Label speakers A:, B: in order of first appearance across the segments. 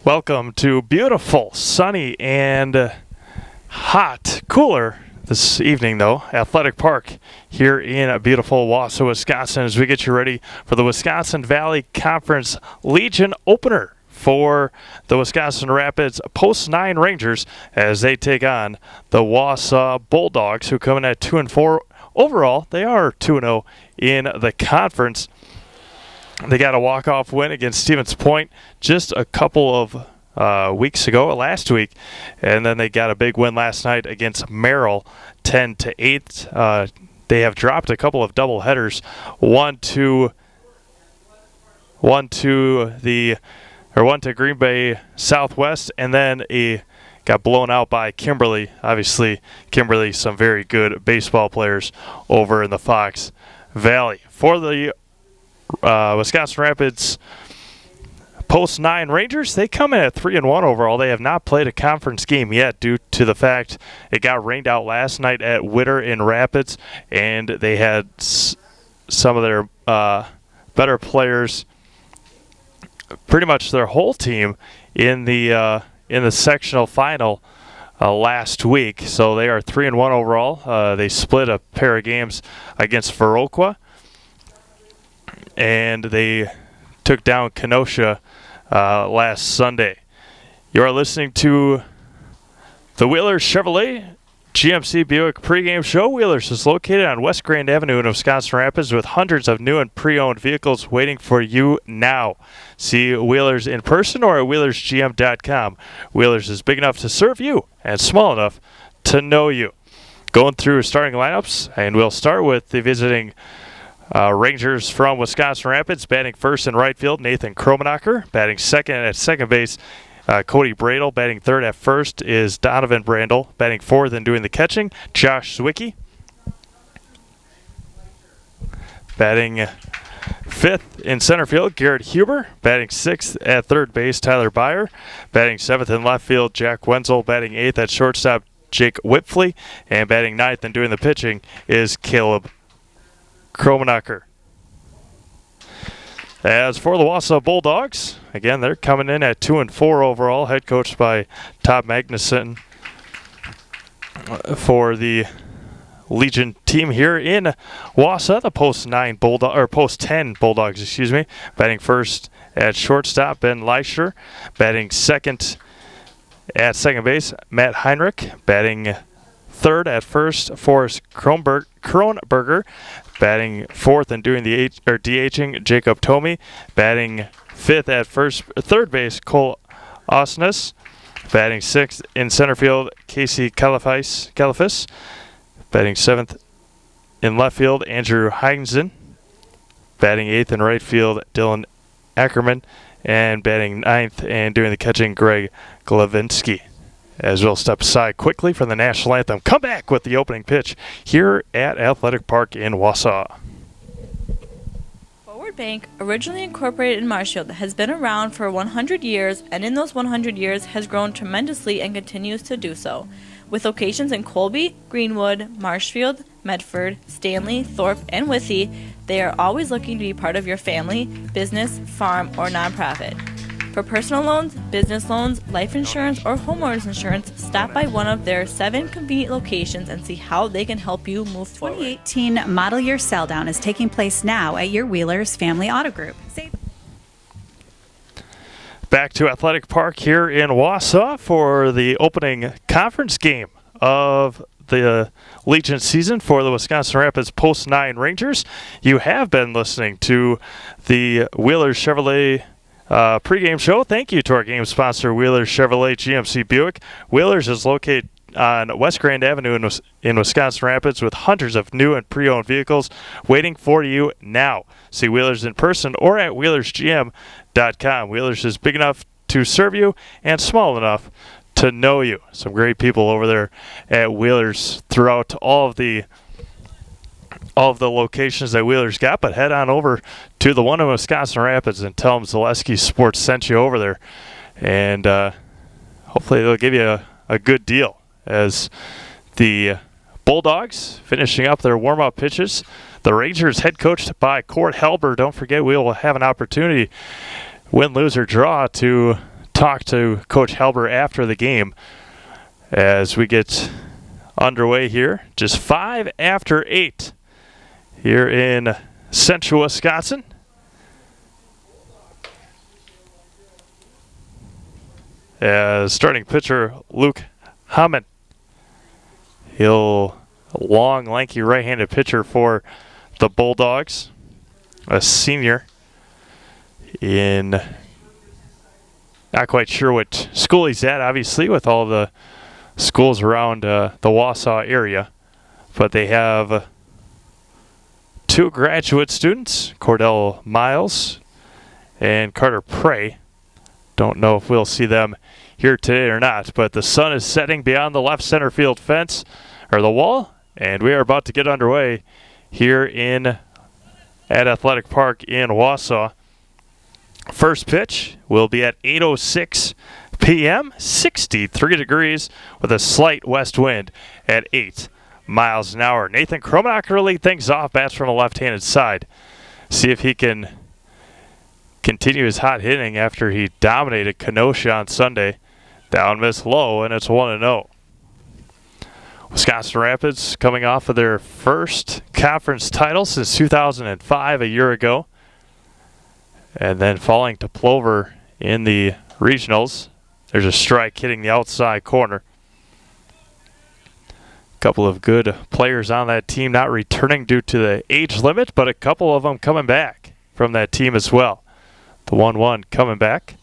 A: Welcome to beautiful, sunny, and hot, cooler this evening, though, Athletic Park here in beautiful Wausau, Wisconsin, as we get you ready for the Wisconsin Valley Conference Legion opener for the Wisconsin Rapids Post-9 Rangers as they take on the Wausau Bulldogs, who come in at 2-4 overall. They are 2-0 in the conference. They got a walk-off win against Stevens Point just a couple of weeks ago, last week, and then they got a big win last night against Merrill, 10-8. They have dropped a couple of double headers, one to Green Bay Southwest, and then got blown out by Kimberly. Obviously, Kimberly, some very good baseball players over in the Fox Valley. For the Wisconsin Rapids Post-9 Rangers, they come in at 3-1 overall. They have not played a conference game yet due to the fact it got rained out last night at Witter in Rapids, and they had some of their better players, pretty much their whole team, in the sectional final last week. So they are 3-1 overall. They split a pair of games against Viroqua, and they took down Kenosha last Sunday. You are listening to the Wheelers Chevrolet GMC Buick pregame show. Wheelers is located on West Grand Avenue in Wisconsin Rapids with hundreds of new and pre-owned vehicles waiting for you now. See Wheelers in person or at wheelersgm.com. Wheelers is big enough to serve you and small enough to know you. Going through starting lineups, and we'll start with the visiting Rangers from Wisconsin Rapids. Batting first in right field, Nathan Kromenacher. Batting second at second base, Cody Bradel. Batting third at first is Donovan Brandel. Batting fourth and doing the catching, Josh Zwicky. Batting fifth in center field, Garrett Huber. Batting sixth at third base, Tyler Byer. Batting seventh in left field, Jack Wenzel. Batting eighth at shortstop, Jake Whitfley. And batting ninth and doing the pitching is Caleb Kromenacher. As for the Wausau Bulldogs, again, they're coming in at 2-4 overall, head coached by Todd Magnuson for the Legion team here in Wausau. The post-10 Bulldogs, excuse me. Batting first at shortstop, Ben Leischer. Batting second at second base, Matt Heinrich. Batting third at first, Forrest Kronberger. Batting fourth and doing the DHing, Jacob Tomey. Batting fifth at third base, Cole Osnes. Batting sixth in center field, Casey Califis. Batting seventh in left field, Andrew Heinzen. Batting eighth in right field, Dylan Ackerman. And batting ninth and doing the catching, Greg Glavinsky. As we'll step aside quickly from the national anthem, come back with the opening pitch here at Athletic Park in Wausau.
B: Forward Bank, originally incorporated in Marshfield, has been around for 100 years, and in those 100 years has grown tremendously and continues to do so. With locations in Colby, Greenwood, Marshfield, Medford, Stanley, Thorpe, and Withee, they are always looking to be part of your family, business, farm, or nonprofit. For personal loans, business loans, life insurance, or homeowners insurance, stop by one of their 7 convenient locations and see how they can help you move forward.
C: 2018 model year sell down is taking place now at your Wheelers Family Auto Group.
A: Back to Athletic Park here in Wausau for the opening conference game of the Legion season for the Wisconsin Rapids Post-9 Rangers. You have been listening to the Wheelers Chevrolet pregame show. Thank you to our game sponsor, Wheelers Chevrolet GMC Buick. Wheelers is located on West Grand Avenue in Wisconsin Rapids with hundreds of new and pre-owned vehicles waiting for you now. See Wheelers in person or at wheelersgm.com. Wheelers is big enough to serve you and small enough to know you. Some great people over there at Wheelers throughout all of the locations that Wheelers got, but head on over to the one in Wisconsin Rapids and tell them Zaleski Sports sent you over there. And hopefully they'll give you a good deal as the Bulldogs finishing up their warm-up pitches. The Rangers head coached by Court Halber. Don't forget we will have an opportunity, win, lose, or draw, to talk to Coach Halber after the game as we get underway here. Just 5 after 8 here in central Wisconsin. As starting pitcher Luke Hammond. He'll a long, lanky right-handed pitcher for the Bulldogs. A senior in not quite sure what school he's at, obviously, with all the schools around the Wausau area. But they have 2 graduate students, Cordell Miles and Carter Prey. Don't know if we'll see them here today or not, but the sun is setting beyond the left center field fence, or the wall, and we are about to get underway here at Athletic Park in Wausau. First pitch will be at 8:06 p.m., 63 degrees with a slight west wind at 8 miles an hour. Nathan Kromenacher lead things off, bats from the left-handed side. See if he can continue his hot hitting after he dominated Kenosha on Sunday. Down miss low, and it's 1-0. Wisconsin Rapids coming off of their first conference title since 2005, a year ago, and then falling to Plover in the regionals. There's a strike hitting the outside corner. A couple of good players on that team not returning due to the age limit, but a couple of them coming back from that team as well. The 1-1 coming back.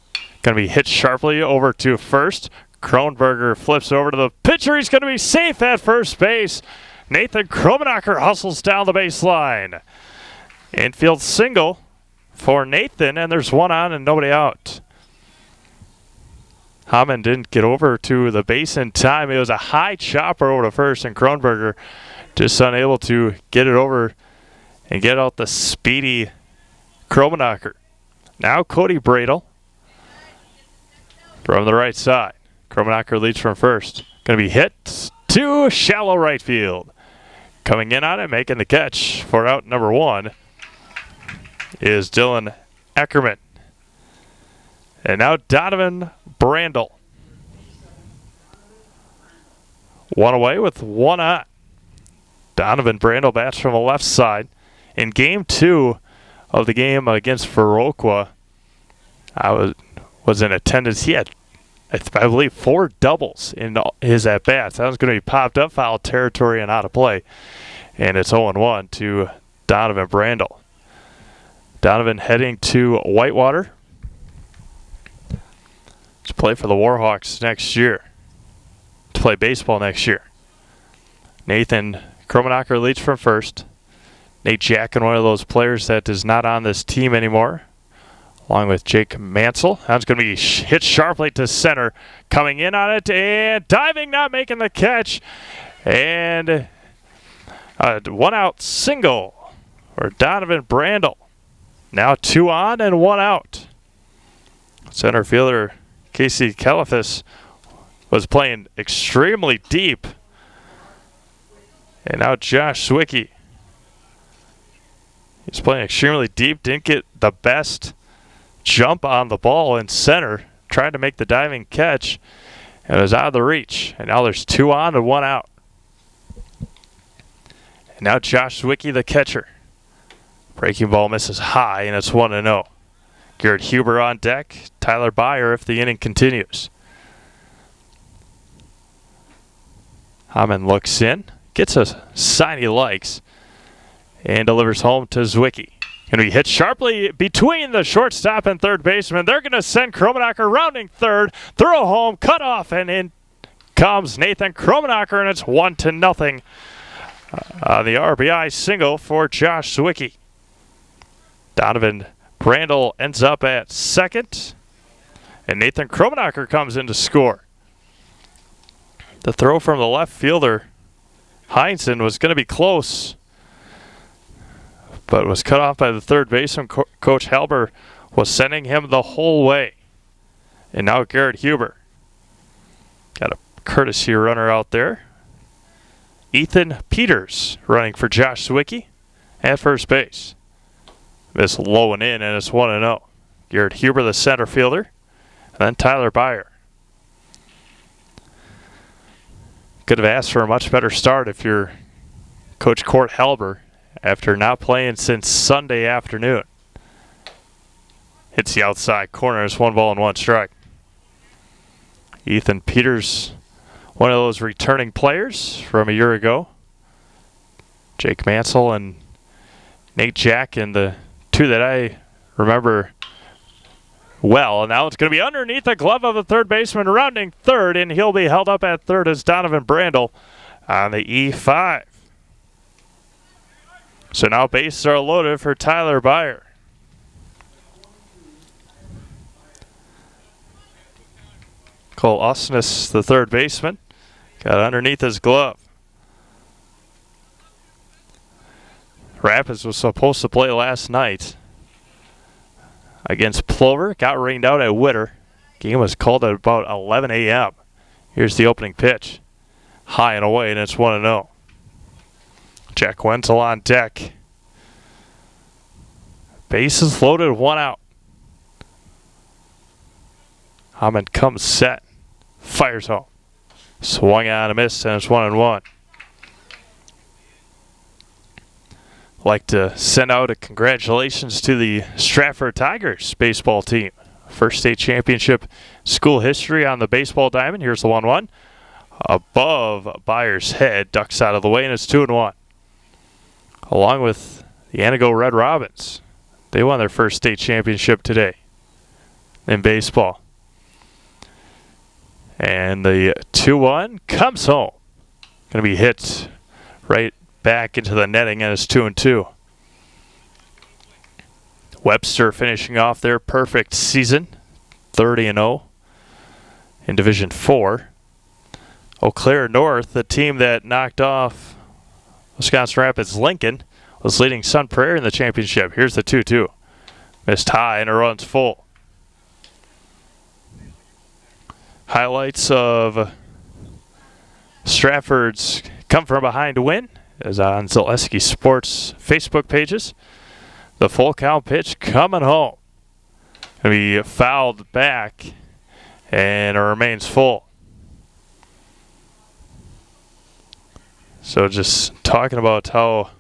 A: Going to be hit sharply over to first. Kronberger flips over to the pitcher. He's going to be safe at first base. Nathan Kromenacher hustles down the baseline. Infield single for Nathan, and there's 1 on and nobody out. Hammond didn't get over to the base in time. It was a high chopper over to first, and Kronberger just unable to get it over and get out the speedy Kromenacher. Now Cody Bradle from the right side. Kromenacher leads from first. Going to be hit to shallow right field. Coming in on it, making the catch for out number 1 is Dylan Eckerman. And now Donovan Brandel. 1 away with 1 on. Donovan Brandel bats from the left side. In game 2 of the game against Viroqua, I was in attendance. He had, I believe, 4 doubles in his at-bats. That was going to be popped up, foul territory, and out of play. And it's 0-1 to Donovan Brandel. Donovan heading to Whitewater to play for the Warhawks next year, to play baseball next year. Nathan Kromenacher leads from first. Nate Jacken, one of those players that is not on this team anymore, along with Jake Mansell. That's going to be hit sharply to center. Coming in on it and diving, not making the catch. And a 1 out single for Donovan Brandel. Now 2 on and 1 out. Center fielder Casey Califas was playing extremely deep. And now Josh Zwicky. He's playing extremely deep, didn't get the best jump on the ball in center, tried to make the diving catch, and it was out of the reach. And now there's 2 on and 1 out. And now Josh Zwicky, the catcher. Breaking ball misses high, and it's 1-0. Garrett Huber on deck, Tyler Byer if the inning continues. Hammond looks in, gets a sign he likes, and delivers home to Zwicky. Going to be hit sharply between the shortstop and third baseman. They're going to send Kromenacher rounding third. Throw home, cut off, and in comes Nathan Kromenacher, and it's 1-0 on the RBI single for Josh Zwicky. Donovan Brandel ends up at second, and Nathan Kromenacher comes in to score. The throw from the left fielder, Heinzen, was going to be close, but was cut off by the third baseman. Coach Halber was sending him the whole way. And now Garrett Huber. Got a courtesy runner out there. Ethan Peters running for Josh Zwicky at first base. This low and in, and it's 1-0. Garrett Huber, the center fielder, and then Tyler Byer. Could have asked for a much better start if you're Coach Court Halber after not playing since Sunday afternoon. Hits the outside corner. It's 1 ball and 1 strike. Ethan Peters, one of those returning players from a year ago. Jake Mansell and Nate Jack, and the two that I remember well. And now it's going to be underneath the glove of the third baseman, rounding third, and he'll be held up at third as Donovan Brandel on the E5. So now bases are loaded for Tyler Byer. Cole Osnes, the third baseman, got underneath his glove. Rapids was supposed to play last night against Plover. Got rained out at Witter. Game was called at about 11 a.m. Here's the opening pitch. High and away, and it's 1-0. Jack Wenzel on deck. Bases loaded, 1 out. Hammond comes set. Fires home. Swung on a miss, and it's 1-1. Like to send out a congratulations to the Stratford Tigers baseball team. First state championship school history on the baseball diamond. Here's the 1-1. Above Byer's head, ducks out of the way, and it's 2-1. Along with the Anago Red Robins. They won their first state championship today in baseball. And the 2-1 comes home. Going to be hit right back into the netting, and it's 2-2. Webster finishing off their perfect season, 30-0 in Division 4. Eau Claire North, the team that knocked off Wisconsin Rapids Lincoln, was leading Sun Prairie in the championship. Here's the 2-2. Missed high, and it runs full. Highlights of Stratford's come from behind win is on Zaleski Sports Facebook pages. The full count pitch coming home. Going to be fouled back, and it remains full. So just talking about how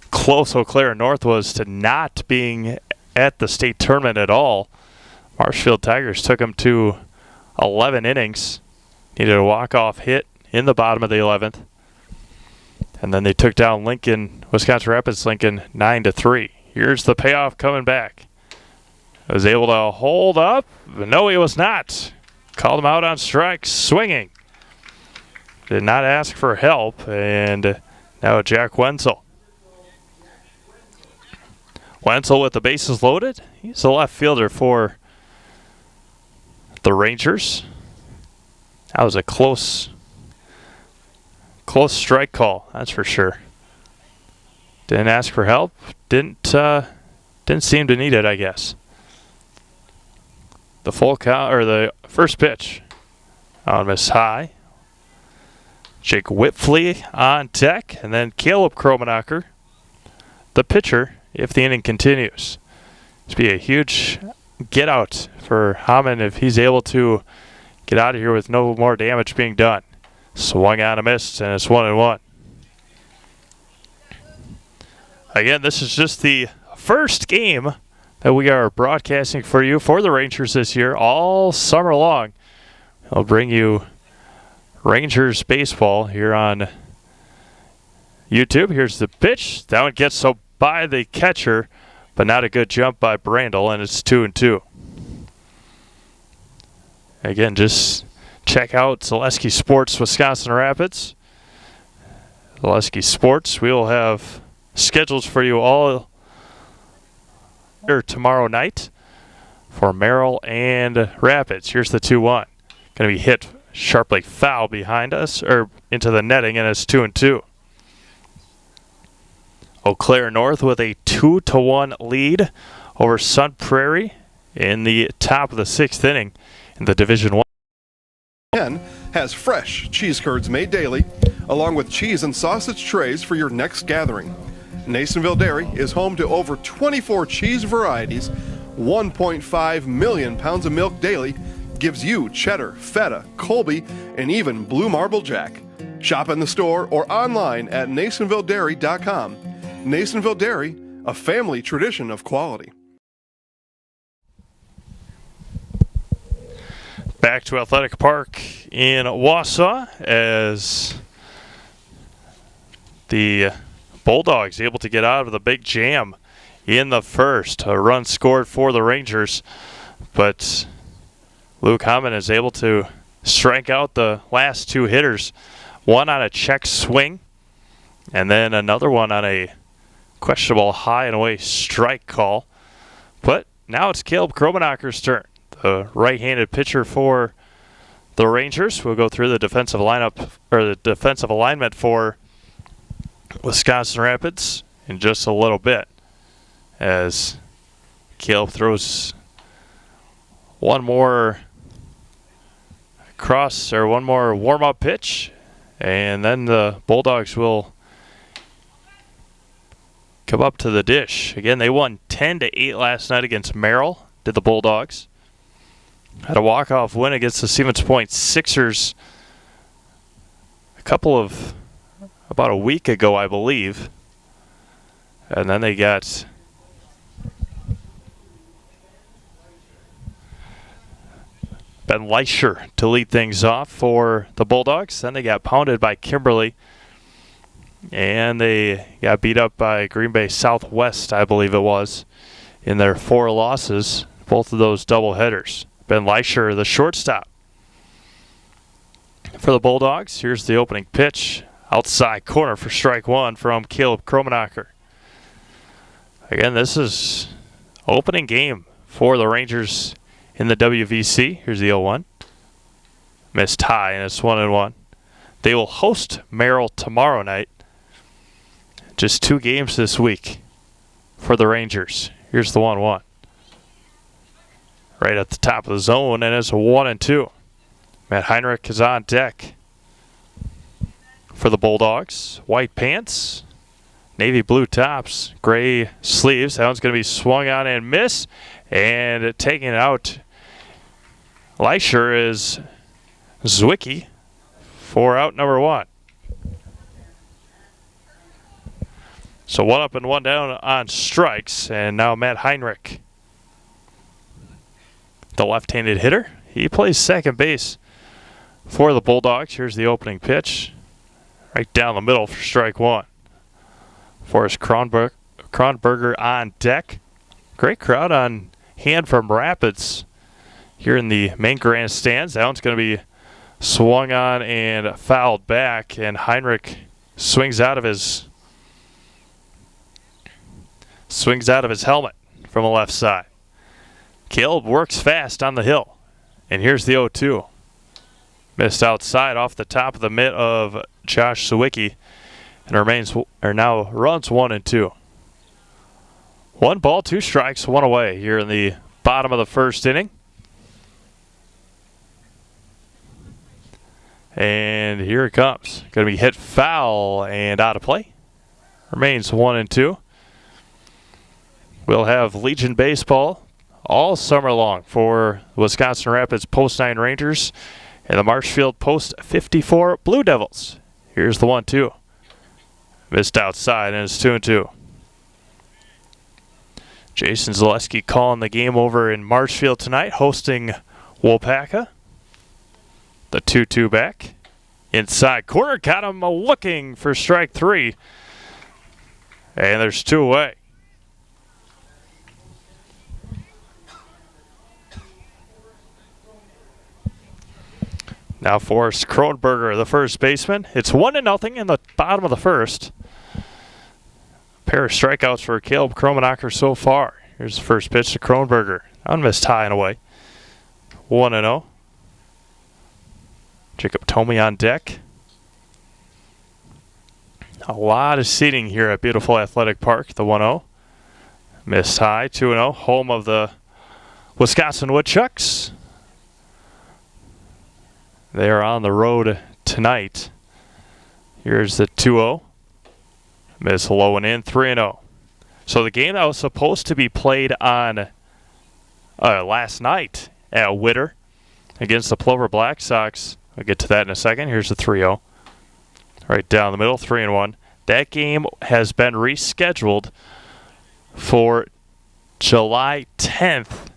A: close Eau Claire North was to not being at the state tournament at all. Marshfield Tigers took them to 11 innings. Needed a walk-off hit in the bottom of the 11th. And then they took down Wisconsin Rapids Lincoln 9-3. Here's the payoff coming back. Was able to hold up. No, he was not. Called him out on strikes, swinging. Did not ask for help, and now Jack Wenzel. Wenzel with the bases loaded. He's a left fielder for the Rangers. That was a close strike call, that's for sure. Didn't ask for help. Didn't seem to need it, I guess. The full count, or the first pitch on miss high. Jake Whitfley on deck, and then Caleb Kromenacher, the pitcher, if the inning continues. This will be a huge get out for Hammond if he's able to get out of here with no more damage being done. Swung on a miss, and it's 1-1. Again, this is just the first game that we are broadcasting for you for the Rangers this year all summer long. I'll bring you Rangers baseball here on YouTube. Here's the pitch. That one gets so by the catcher, but not a good jump by Brandel, and it's 2-2. Again, just check out Zaleski Sports Wisconsin Rapids. Zaleski Sports, we will have schedules for you all here tomorrow night for Merrill and Rapids. Here's the 2-1. Going to be hit sharply foul behind us, or into the netting, and it's 2-2. Eau Claire North with a 2-1 lead over Sun Prairie in the top of the 6th inning in the Division 1.
D: Has fresh cheese curds made daily, along with cheese and sausage trays for your next gathering. Nasonville Dairy is home to over 24 cheese varieties, 1.5 million pounds of milk daily gives you cheddar, feta, Colby, and even blue marble jack. Shop in the store or online at NasonvilleDairy.com. Nasonville Dairy, a family tradition of quality.
A: Back to Athletic Park in Wausau as the Bulldogs able to get out of the big jam in the first. A run scored for the Rangers, but Luke Hammond is able to strike out the last two hitters. One on a check swing, and then another one on a questionable high and away strike call. But now it's Caleb Kromenacher's turn. The right-handed pitcher for the Rangers. We'll go through the defensive lineup or the defensive alignment for Wisconsin Rapids in just a little bit, as Caleb throws one more warm-up pitch, and then the Bulldogs will come up to the dish. Again, they won 10-8 last night against Merrill, did the Bulldogs. Had a walk-off win against the Stevens Point Sixers about a week ago, I believe. And then they got Ben Leischer to lead things off for the Bulldogs. Then they got pounded by Kimberly. And they got beat up by Green Bay Southwest, I believe it was, in their 4 losses, both of those doubleheaders. Ben Leischer, the shortstop for the Bulldogs. Here's the opening pitch. Outside corner for strike one from Caleb Kromenacher. Again, this is opening game for the Rangers in the WVC. Here's the 0-1. Missed high, and it's 1-1. They will host Merrill tomorrow night. Just 2 games this week for the Rangers. Here's the 1-1. Right at the top of the zone, and it's a 1-2. Matt Heinrich is on deck for the Bulldogs. White pants, navy blue tops, gray sleeves. That one's going to be swung on and miss, and taking it out. Leischer is Zwicky for out number 1. So 1 up and 1 down on strikes, and now Matt Heinrich, the left-handed hitter. He plays second base for the Bulldogs. Here's the opening pitch. Right down the middle for strike 1. Forrest Kronberger on deck. Great crowd on hand from Rapids here in the main grandstands. That one's going to be swung on and fouled back, and Heinrich swings out of his helmet from the left side. Caleb works fast on the hill. And here's the 0-2. Missed outside off the top of the mitt of Josh Sawicki. And now runs 1-2. 1 ball, 2 strikes, 1 away here in the bottom of the first inning. And here it comes. Going to be hit foul and out of play. Remains 1-2. We'll have Legion Baseball all summer long for Wisconsin Rapids Post 9 Rangers and the Marshfield Post 54 Blue Devils. Here's the 1-2. Missed outside, and it's 2-2. Jason Zaleski calling the game over in Marshfield tonight, hosting Wapaka. The 2-2 back. Inside corner, got him looking for strike 3. And there's 2 away. Now Forrest Kronberger, the first baseman. It's 1-0 in the bottom of the first. Pair of strikeouts for Caleb Kromenacher so far. Here's the first pitch to Kronberger. Unmissed high and away. 1-0. Jacob Tomey on deck. A lot of seating here at beautiful Athletic Park. The 1-0. Missed high. 2-0. Home of the Wisconsin Woodchucks. They are on the road tonight. Here's the 2-0. Miss low and in, 3-0. So the game that was supposed to be played on last night at Witter against the Plover Black Sox. We'll get to that in a second. Here's the 3-0. Right down the middle, 3-1. That game has been rescheduled for July 10th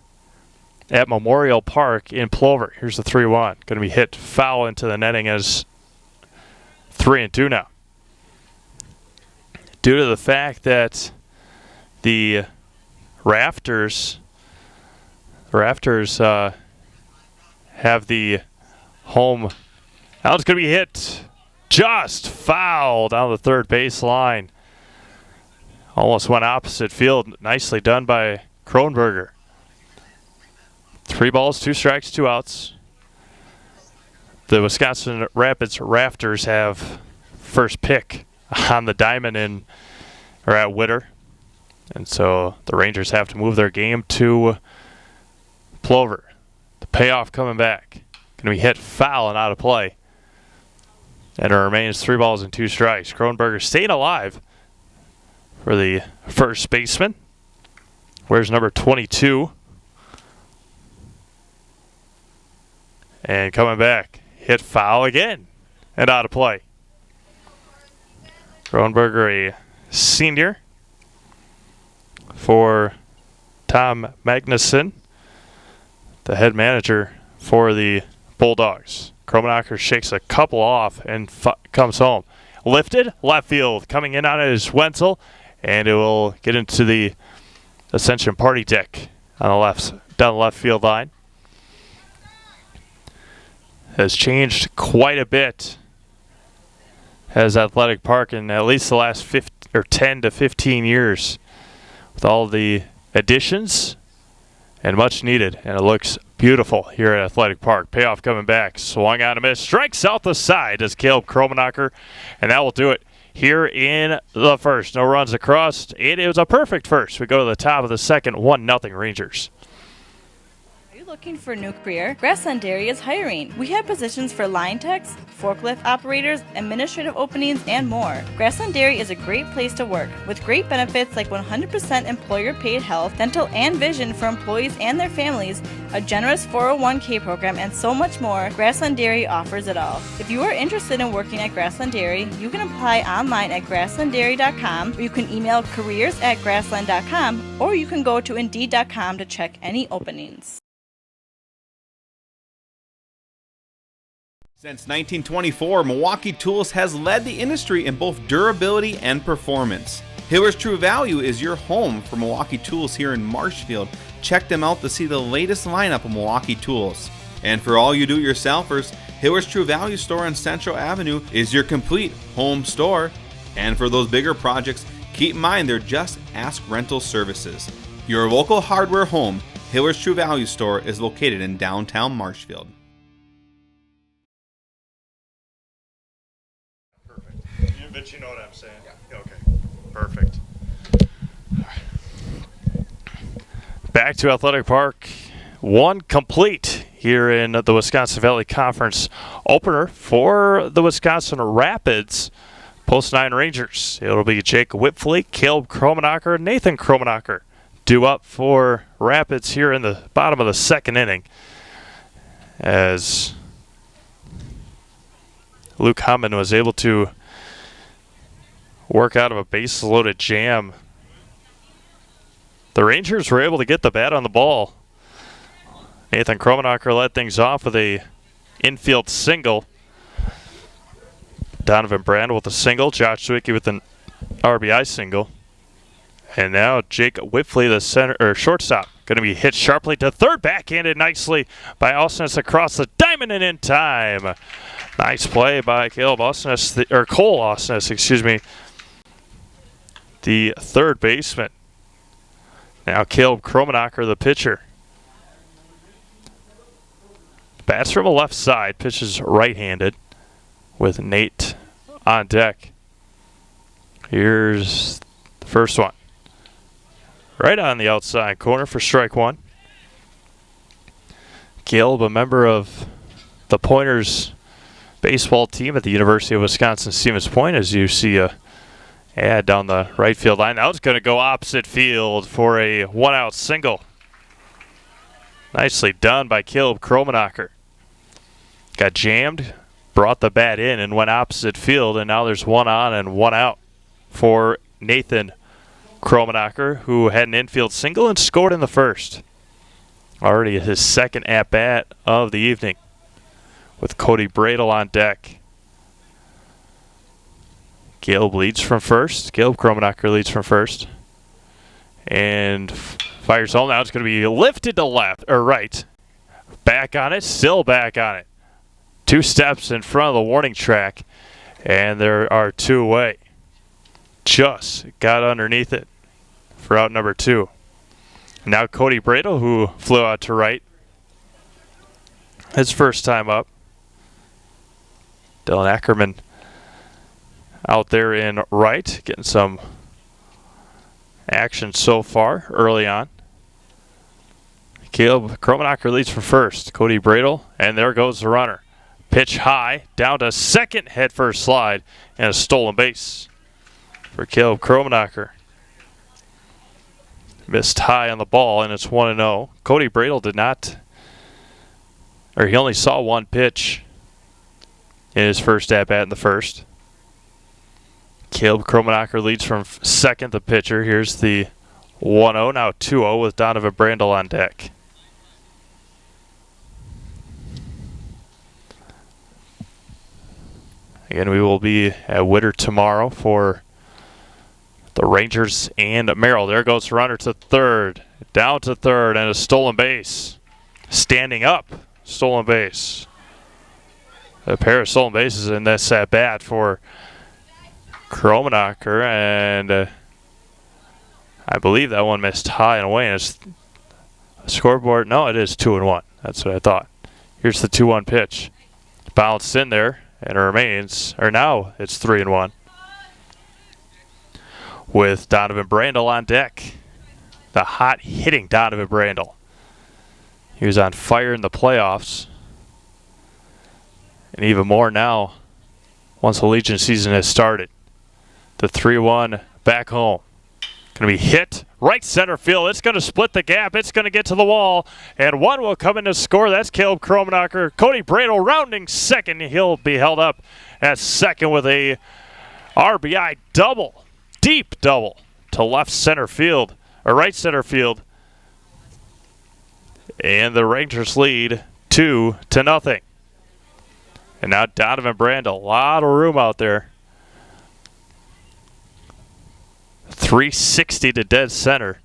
A: at Memorial Park in Plover. Here's the 3-1. Going to be hit foul into the netting as 3-2 now. Due to the fact that the Rafters have the home. Now it's going to be hit just foul down the third baseline. Almost went opposite field. Nicely done by Kronberger. 3 balls, 2 strikes, 2 outs. The Wisconsin Rapids Rafters have first pick on the diamond at Witter. And so the Rangers have to move their game to Plover. The payoff coming back. Going to be hit foul and out of play. And it remains 3 balls and 2 strikes. Kronberger staying alive for the first baseman. Where's number 22? And coming back. Hit foul again and out of play. Kronberger, a senior, for Tom Magnuson, the head manager for the Bulldogs. Kromenacher shakes a couple off and comes home. Lifted, left field. Coming in on it is Wenzel, and it will get into the Ascension party deck on the left, down the left field line. Has changed quite a bit as Athletic Park in at least the last 10 to 15 years, with all the additions and much needed, and it looks beautiful here at Athletic Park. Payoff coming back, swung on a miss, strikes out the side as Caleb Kromenacher, and that will do it here in the first. No runs across. It was a perfect first. We go to the top of the second, 1-0 Rangers.
B: Looking for a new career? Grassland Dairy is hiring. We have positions for line techs, forklift operators, administrative openings, and more. Grassland Dairy is a great place to work, with great benefits like 100% employer-paid health, dental, and vision for employees and their families, a generous 401k program, and so much more. Grassland Dairy offers it all. If you are interested in working at Grassland Dairy, you can apply online at grasslanddairy.com, or you can email careers@grassland.com, or you can go to indeed.com to check any openings.
E: Since 1924, Milwaukee Tools has led the industry in both durability and performance. Hiller's True Value is your home for Milwaukee Tools here in Marshfield. Check them out to see the latest lineup of Milwaukee Tools. And for all you do-it-yourselfers, Hiller's True Value store on Central Avenue is your complete home store. And for those bigger projects, keep in mind they're Just Ask Rental Services. Your local hardware home, Hiller's True Value store, is located in downtown Marshfield.
A: But you know what I'm saying? Yeah. Okay. Perfect. Back to Athletic Park. 1 complete here in the Wisconsin Valley Conference opener for the Wisconsin Rapids Post 9 Rangers. It'll be Jake Whitfleet, Caleb Kromenacher, Nathan Kromenacher due up for Rapids here in the bottom of the second inning, as Luke Hammond was able to work out of a base-loaded jam. The Rangers were able to get the bat on the ball. Nathan Kromenacher led things off with a infield single. Donovan Brand with a single. Josh Zwicky with an RBI single. And now Jake Whitfleet, the center or shortstop, going to be hit sharply to third, backhanded nicely by Ausnes across the diamond and in time. Nice play by Caleb Ausnes, or Cole Ausnes, excuse me, the third baseman. Now Caleb Kromenacher, the pitcher. Bats from the left side, pitches right-handed with Nate on deck. Here's the first one. Right on the outside corner for strike 1. Caleb, a member of the Pointers baseball team at the University of Wisconsin-Stevens Point, as you see a ad down the right field line. That was going to go opposite field for a 1-out single. Nicely done by Caleb Kromenacher. Got jammed, brought the bat in, and went opposite field, and now there's one on and one out for Nathan Kromenacher, who had an infield single and scored in the first. Already his second at-bat of the evening with Cody Bradle on deck. Caleb leads from first. Caleb Kromenacher leads from first. And fires home. Now it's going to be lifted to left or right. Back on it. Still back on it. 2 steps in front of the warning track. And there are 2 away. Just got underneath it for out number 2. Now Cody Bradle, who flew out to right. His first time up. Dylan Ackerman out there in right, getting some action so far early on. Caleb Kromenacher leads from first. Cody Bradle, and there goes the runner. Pitch high, down to second, head first slide, and a stolen base for Caleb Kromenacher. Missed high on the ball, and it's 1-0. Cody Bradle did not, or he only saw 1 pitch in his first at-bat in the first. Caleb Kromenacher leads from second, the pitcher. Here's the 1-0, now 2-0 with Donovan Brandel on deck. Again, we will be at Witter tomorrow for the Rangers and Merrill. There goes the runner to third, down to third, and a stolen base. Standing up, stolen base. A pair of stolen bases in this at-bat for Kromenacher, and I believe that one missed high and away. And it's a scoreboard. No, it is 2-1. That's what I thought. Here's the 2-1 pitch. Bounced in there, and it remains, or now it's 3-1. With Donovan Brandel on deck. The hot hitting Donovan Brandel. He was on fire in the playoffs. And even more now, once the Legion season has started. The 3-1 back home. Going to be hit right center field. It's going to split the gap. It's going to get to the wall. And one will come in to score. That's Caleb Kromenacher. Cody Bradle rounding second. He'll be held up at second with a RBI double. Deep double to left center field, or right center field. And the Rangers lead 2-0. And now Donovan Brandel. A lot of room out there. 360 to dead center.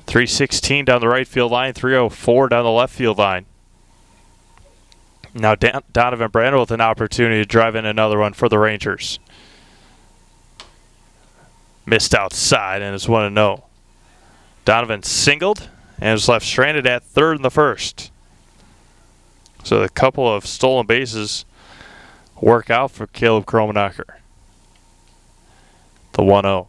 A: 316 down the right field line. 304 down the left field line. Now Donovan Brandel with an opportunity to drive in another one for the Rangers. Missed outside, and it's 1-0. Donovan singled and was left stranded at third in the first. So a couple of stolen bases work out for Caleb Kromenacher. The 1-0.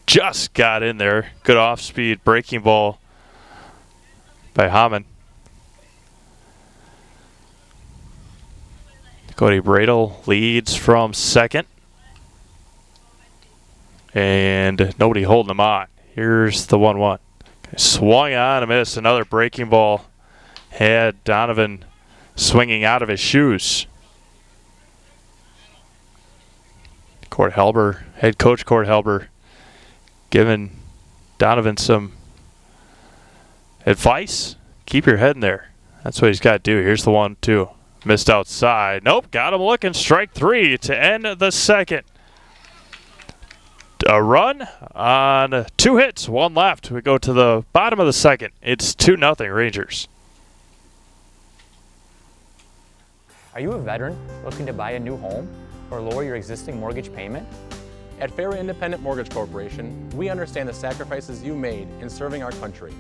A: Just got in there. Good off-speed breaking ball by Hamann. Cody Bradle leads from second. And nobody holding him on. Here's the 1-1. Swung on and missed. Another breaking ball. Had Donovan swinging out of his shoes. Court Helber, head coach Court Helber, giving Donovan some advice. Keep your head in there. That's what he's got to do. Here's the 1-2. Missed outside. Nope, got him looking. Strike 3 to end the second. A run on 2 hits, 1 left. We go to the bottom of the second. It's 2-0 Rangers.
F: Are you a veteran looking to buy a new home or lower your existing mortgage payment?
G: At Fairway Independent Mortgage Corporation, we understand the sacrifices you made in serving our country.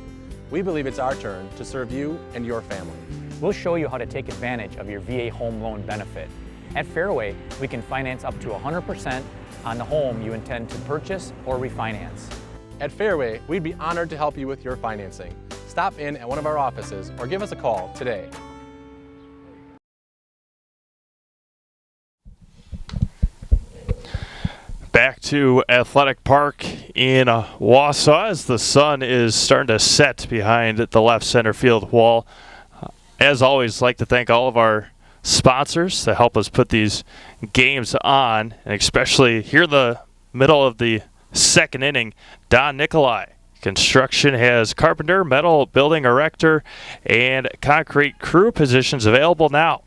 G: We believe it's our turn to serve you and your family.
F: We'll show you how to take advantage of your VA home loan benefit. At Fairway, we can finance up to 100% on the home you intend to purchase or refinance.
G: At Fairway, we'd be honored to help you with your financing. Stop in at one of our offices or give us a call today.
A: Back to Athletic Park in Wausau as the sun is starting to set behind the left center field wall. As always, like to thank all of our sponsors that help us put these games on, and especially here in the middle of the second inning, Don Nikolai. Construction has carpenter, metal building erector, and concrete crew positions available now.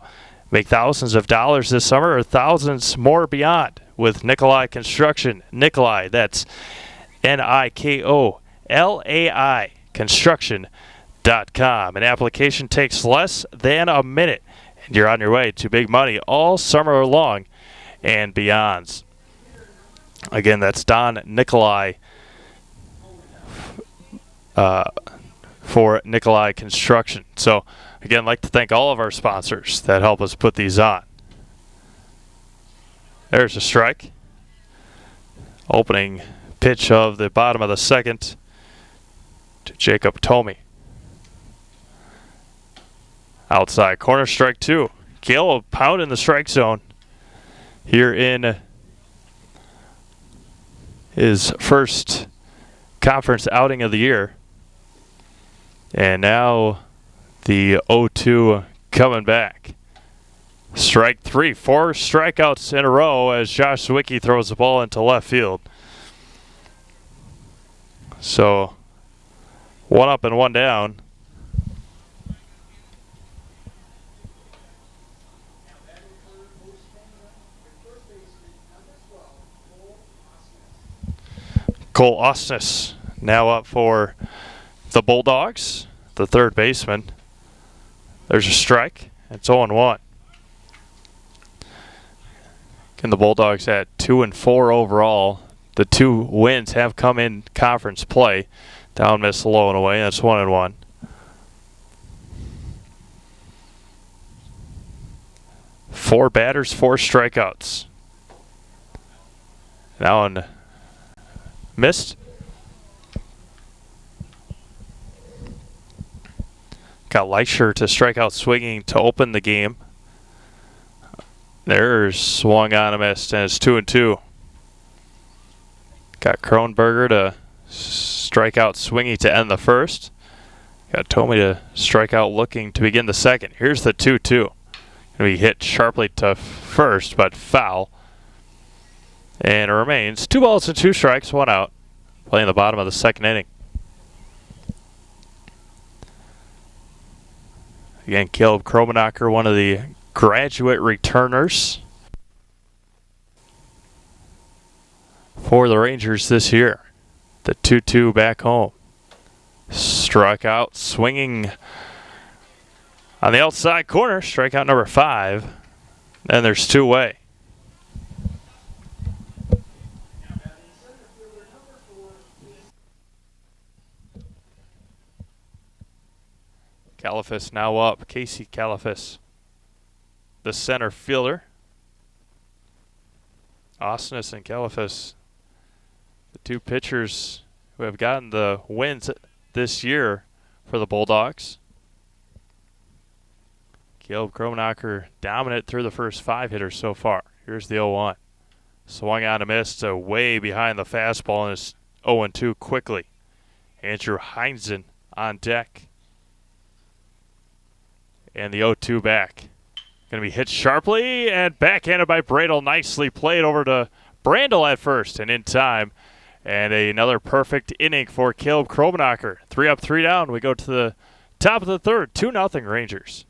A: Make thousands of dollars this summer or thousands more beyond with Nikolai Construction. Nikolai, that's Nikolai, construction.com. An application takes less than a minute, and you're on your way to big money all summer long and beyond. Again, that's Don Nikolai for Nikolai Construction. So, again, I'd like to thank all of our sponsors that help us put these on. There's a strike. Opening pitch of the bottom of the second to Jacob Tomey. Outside corner, strike two. Caleb pound in the strike zone here in his first conference outing of the year. And now the 0-2 coming back. Strike three, 4 strikeouts in a row as Josh Zwicky throws the ball into left field. So, 1 up and 1 down. Cole Osnes now up for the Bulldogs, the third baseman. There's a strike. It's 0-1. And the Bulldogs at 2-4 overall. The 2 wins have come in conference play. Down, miss, low and away. That's 1-1. Four batters, 4 strikeouts. Now on missed. Got Leisher to strike out swinging to open the game. There's swung on a missed, and it's 2-2. Got Kronberger to strike out swinging to end the first. Got Tomey to strike out looking to begin the second. Here's the 2-2. Going to be hit sharply to first, but foul. And it remains 2 balls and 2 strikes, 1 out. Playing the bottom of the second inning. Again, Caleb Kromenacher, one of the graduate returners for the Rangers this year. The 2-2 back home. Struck out, swinging on the outside corner. Strikeout number 5. And there's 2 away. Califas now up. Casey Califas, the center fielder. Osnes and Califas, the 2 pitchers who have gotten the wins this year for the Bulldogs. Caleb Kromenacher dominant through the first 5 hitters so far. Here's the 0-1. Swung on a miss to way behind the fastball, and it's 0-2 quickly. Andrew Heinzen on deck. And the 0-2 back. Going to be hit sharply and backhanded by Bradle. Nicely played over to Brandel at first and in time. And another perfect inning for Caleb Kromenacher. 3 up, 3 down. We go to the top of the third. 2-0 Rangers.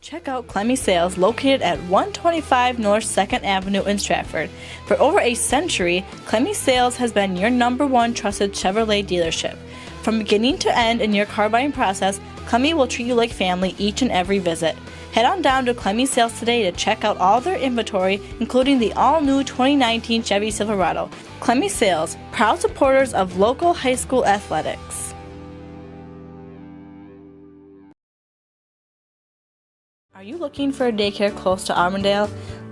B: Check out Clemmy Sales, located at 125 North 2nd Avenue in Stratford. For over a century, Clemmy Sales has been your #1 trusted Chevrolet dealership. From beginning to end in your car buying process, Clemmy will treat you like family each and every visit. Head on down to Clemmy Sales today to check out all their inventory, including the all-new 2019 Chevy Silverado. Clemmy Sales, proud supporters of local high school athletics. Are you looking for a daycare close to Auburndale?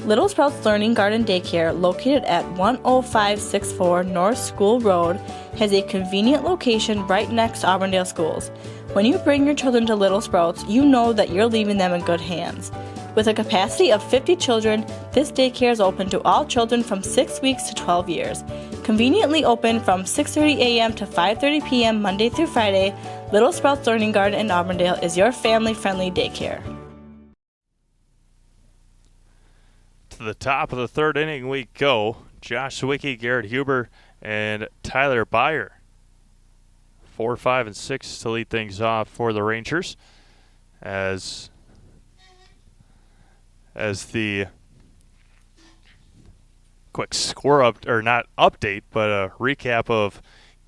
B: Little Sprouts Learning Garden Daycare, located at 10564 North School Road, has a convenient location right next to Auburndale schools. When you bring your children to Little Sprouts, you know that you're leaving them in good hands. With a capacity of 50 children, this daycare is open to all children from 6 weeks to 12 years. Conveniently open from 6:30 a.m. to 5:30 p.m. Monday through Friday, Little Sprouts Learning Garden in Auburndale is your family-friendly daycare.
A: To the top of the third inning we go. Josh Sawicki, Garrett Huber, and Tyler Byer. 4, 5, and 6 to lead things off for the Rangers. As the quick score up, or not update, but a recap of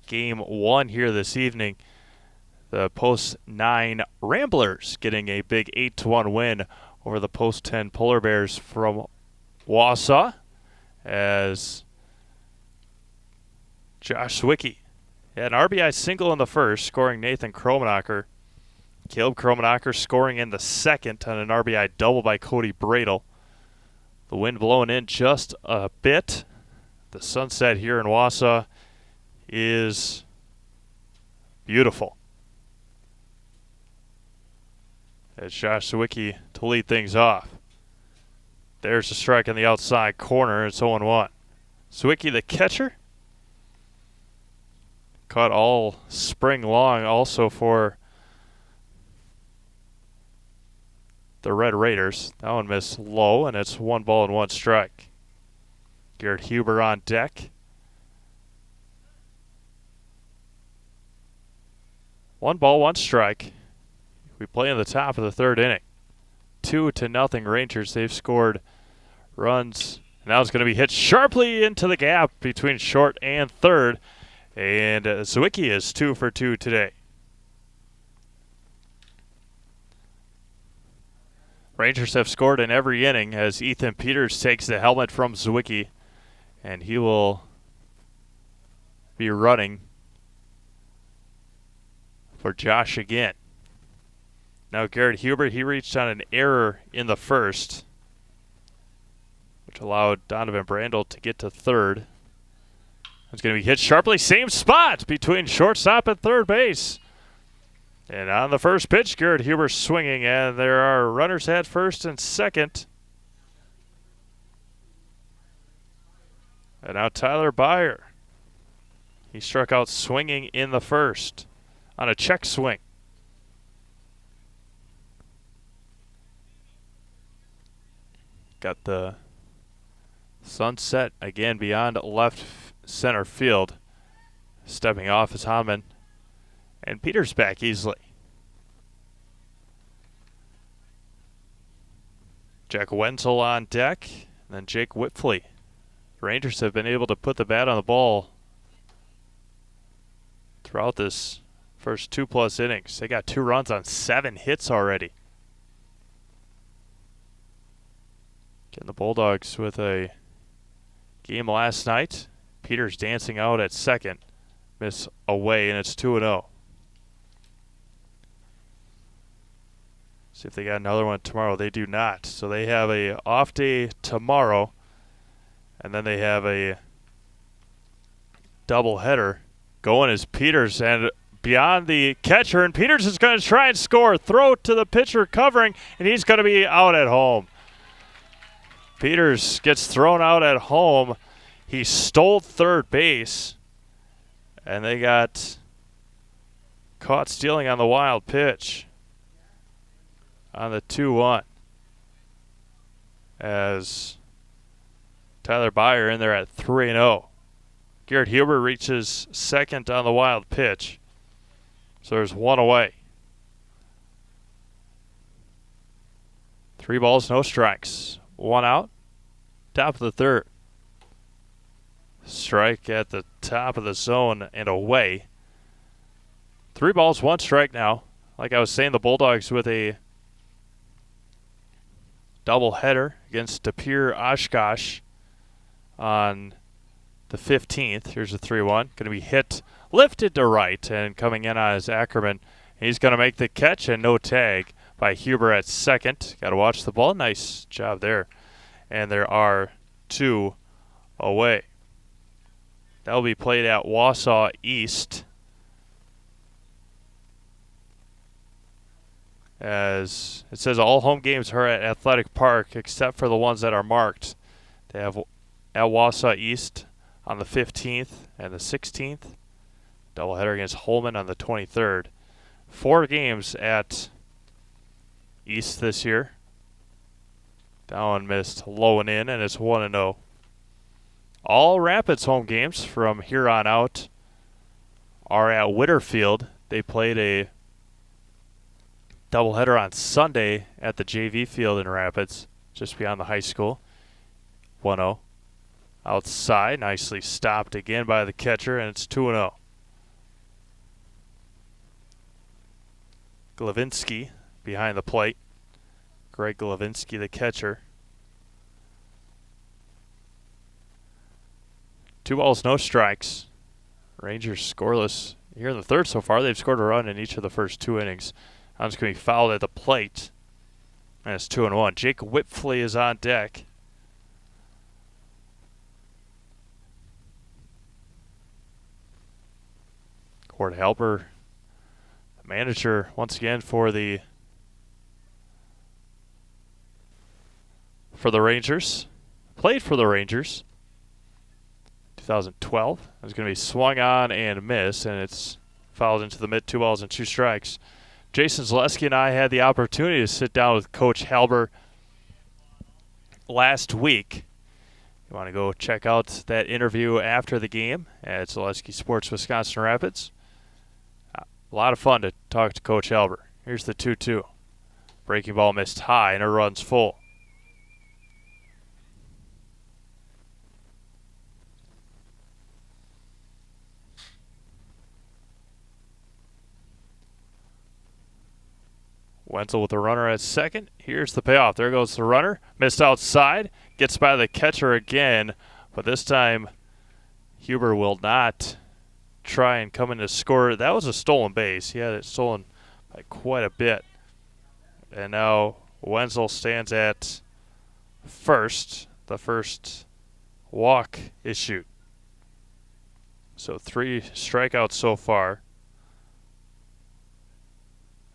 A: game 1 here this evening. The post 9 Ramblers getting a big 8-1 win over the post 10 Polar Bears from Wausau, as Josh Sawicki had an RBI single in the first, scoring Nathan Kromenacher. Caleb Kromenacher scoring in the second on an RBI double by Cody Bradle. The wind blowing in just a bit. The sunset here in Wausau is beautiful. As Josh Sawicki to lead things off. There's a strike in the outside corner. It's 0-1. Sawicki, the catcher, caught all spring long also for the Red Raiders. That one missed low, and it's 1-1 strike. Garrett Huber on deck. 1-1 strike. We play in the top of the third inning. 2-0 Rangers. They've scored runs. Now it's going to be hit sharply into the gap between short and third. And Sawicki is 2 for 2 today. Rangers have scored in every inning as Ethan Peters takes the helmet from Sawicki, and he will be running for Josh again. Now Garrett Huber, he reached on an error in the first, which allowed Donovan Brandel to get to third. It's going to be hit sharply, same spot between shortstop and third base. And on the first pitch, Garrett Huber swinging, and there are runners at first and second. And now Tyler Byer. He struck out swinging in the first on a check swing. Got the sunset again beyond left center field. Stepping off is Hamann. And Peters back easily. Jack Wenzel on deck. And then Jake Whitfley. The Rangers have been able to put the bat on the ball throughout this first 2+ innings. They got 2 runs on 7 hits already. Getting the Bulldogs with a game last night. Peters dancing out at second. Miss away, and it's 2-0. See if they got another one tomorrow. They do not. So they have a off day tomorrow, and then they have a doubleheader. Going is Peters, and beyond the catcher, and Peters is going to try and score. Throw to the pitcher covering, and he's going to be out at home. Peters gets thrown out at home. He stole third base, and they got caught stealing on the wild pitch on the 2-1 as Tyler Byer in there at 3-0. Garrett Huber reaches second on the wild pitch. So there's 1 away. 3 balls, no strikes. 1 out. Top of the third. Strike at the top of the zone and away. 3 balls, 1 strike now. Like I was saying, the Bulldogs with a doubleheader against De Pere Oshkosh on the 15th. Here's a 3-1. Going to be hit, lifted to right, and coming in on is Ackerman. He's going to make the catch, and no tag by Huber at second. Got to watch the ball. Nice job there. And there are 2 away. That will be played at Wausau East. as it says all home games are at Athletic Park except for the ones that are marked. They have at Wausau East on the 15th and the 16th. Doubleheader against Holman on the 23rd. 4 games at East this year. That one missed low and in, and it's 1-0. All Rapids home games from here on out are at Whitterfield. They played a doubleheader on Sunday at the JV field in Rapids, just beyond the high school. 1-0. Outside, nicely stopped again by the catcher, and it's 2-0. Glavinsky behind the plate. Greg Glavinsky, the catcher. 2 balls, no strikes. Rangers scoreless here in the third so far. They've scored a run in each of the first 2 innings. One's going to be fouled at the plate. And it's 2-1. Jake Whitfley is on deck. Cord Halper, the manager once again for the Rangers. Played for the Rangers 2012. It's going to be swung on and missed, and it's fouled into the mid. 2 balls and 2 strikes. Jason Zaleski and I had the opportunity to sit down with Coach Halber last week. You want to go check out that interview after the game at Zaleski Sports Wisconsin Rapids. A lot of fun to talk to Coach Halber. Here's the 2-2. Breaking ball missed high, and it runs full. Wenzel with a runner at second. Here's the payoff. There goes the runner. Missed outside. Gets by the catcher again. But this time, Huber will not try and come in to score. That was a stolen base. He had it stolen by quite a bit. And now Wenzel stands at first. The first walk issued. So 3 strikeouts so far.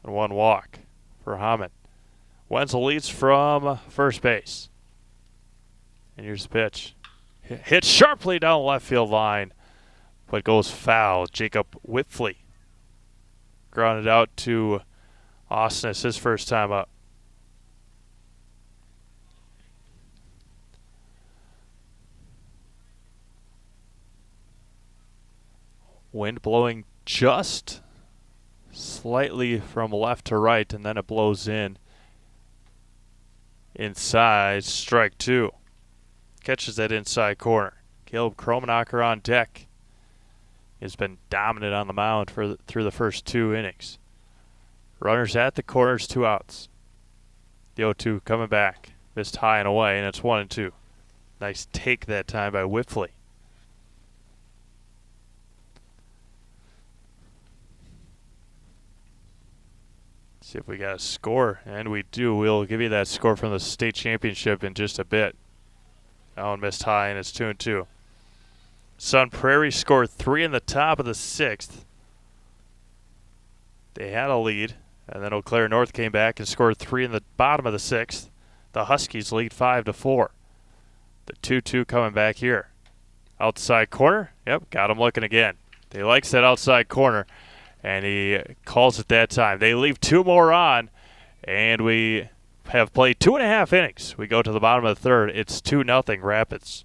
A: And 1 walk for Hammond. Wenzel leads from first base. And here's the pitch. Hit sharply down the left field line, but goes foul. Jacob Whitfley grounded out to Austin. It's his first time up. Wind blowing just slightly from left to right, and then it blows in. Inside, strike 2. Catches that inside corner. Caleb Kromenacher on deck. He's been dominant on the mound through the first 2 innings. Runners at the corners, 2 outs. The 0-2 coming back. Missed high and away, and it's 1-2. Nice take that time by Whitfley. See if we got a score, and we do. We'll give you that score from the state championship in just a bit. That one missed high, and it's 2-2. Sun Prairie scored 3 in the top of the 6th. They had a lead, and then Eau Claire North came back and scored 3 in the bottom of the 6th. The Huskies lead 5-4. The 2-2 coming back here. Outside corner. Yep, got him looking again. He likes that outside corner, and he calls it that time. They leave 2 more on, and we have played 2.5 innings. We go to the bottom of the 3rd. It's 2-0 Rapids.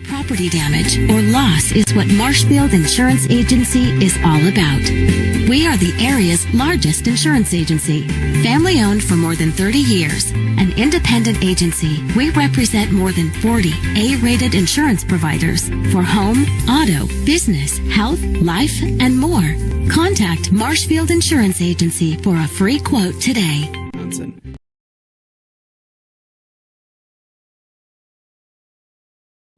H: Property damage or loss is what Marshfield Insurance Agency is all about. We are the area's largest insurance agency. Family owned for more than 30 years. An independent agency, we represent more than 40 A-rated insurance providers for home, auto, business, health, life, and more. Contact Marshfield Insurance Agency for a free quote today.
E: Johnson.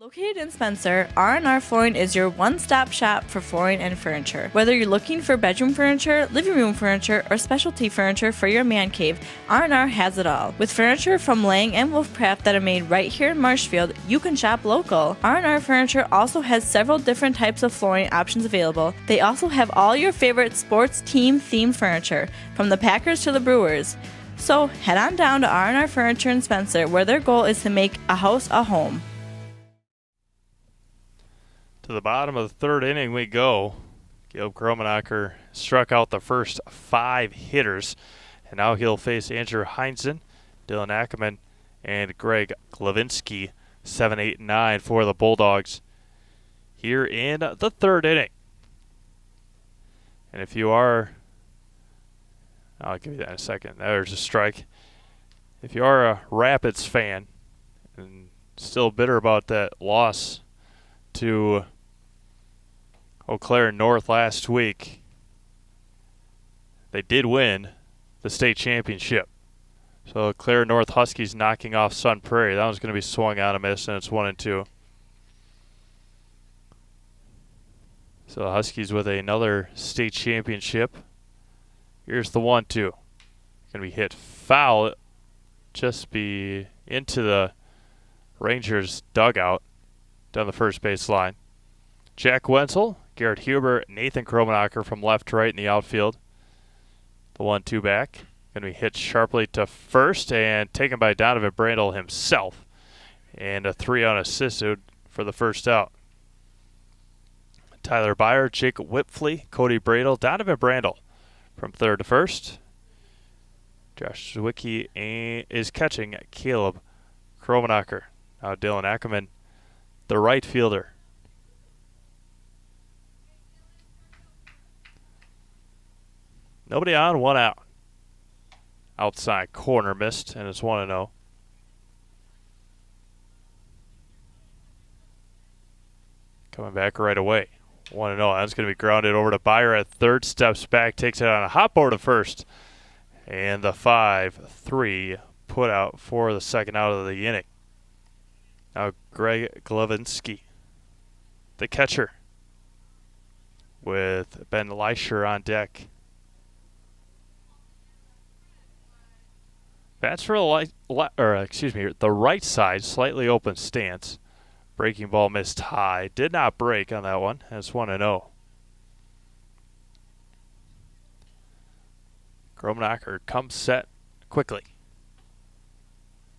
B: Located in Spencer, R&R Flooring is your one-stop shop for flooring and furniture. Whether you're looking for bedroom furniture, living room furniture, or specialty furniture for your man cave, R&R has it all. With furniture from Lang and Wolfcraft that are made right here in Marshfield, you can shop local. R&R Furniture also has several different types of flooring options available. They also have all your favorite sports team-themed furniture, from the Packers to the Brewers. So head on down to R&R Furniture in Spencer, where their goal is to make a house a home.
A: To the bottom of the third inning we go. Gil Kromenacher struck out the first 5 hitters, and now he'll face Andrew Heinzen, Dylan Ackerman, and Greg Glavinsky, 7, 8, and 9 for the Bulldogs here in the third inning. And if you are, I'll give you that in a second. There's a strike. If you are a Rapids fan and still bitter about that loss to Eau Claire North last week, they did win the state championship. So Eau Claire North Huskies knocking off Sun Prairie. That one's going to be swung on a miss, and it's 1-2. So the Huskies with another state championship. Here's the 1-2. Going to be hit foul. Just be into the Rangers dugout down the first base line. Jack Wenzel, Garrett Huber, Nathan Kromenacher from left to right in the outfield. The 1-2 back. Going to be hit sharply to first and taken by Donovan Brandel himself. And a 3-out assisted for the first out. Tyler Byer, Jacob Whitfley, Cody Bradel, Donovan Brandel from third to first. Josh Zwicky is catching Caleb Kromenacher. Now Dylan Ackerman, the right fielder. Nobody on, 1 out. Outside corner missed, and it's 1-0. Coming back right away. 1-0. That's going to be grounded over to Byer at third. Steps back, takes it on a hop over to first. And the 5-3 put out for the second out of the inning. Now Greg Glavinsky, the catcher, with Ben Leischer on deck. Bats for the right side, slightly open stance. Breaking ball missed high. Did not break on that one. That's 1-0. Kromenacher comes set quickly.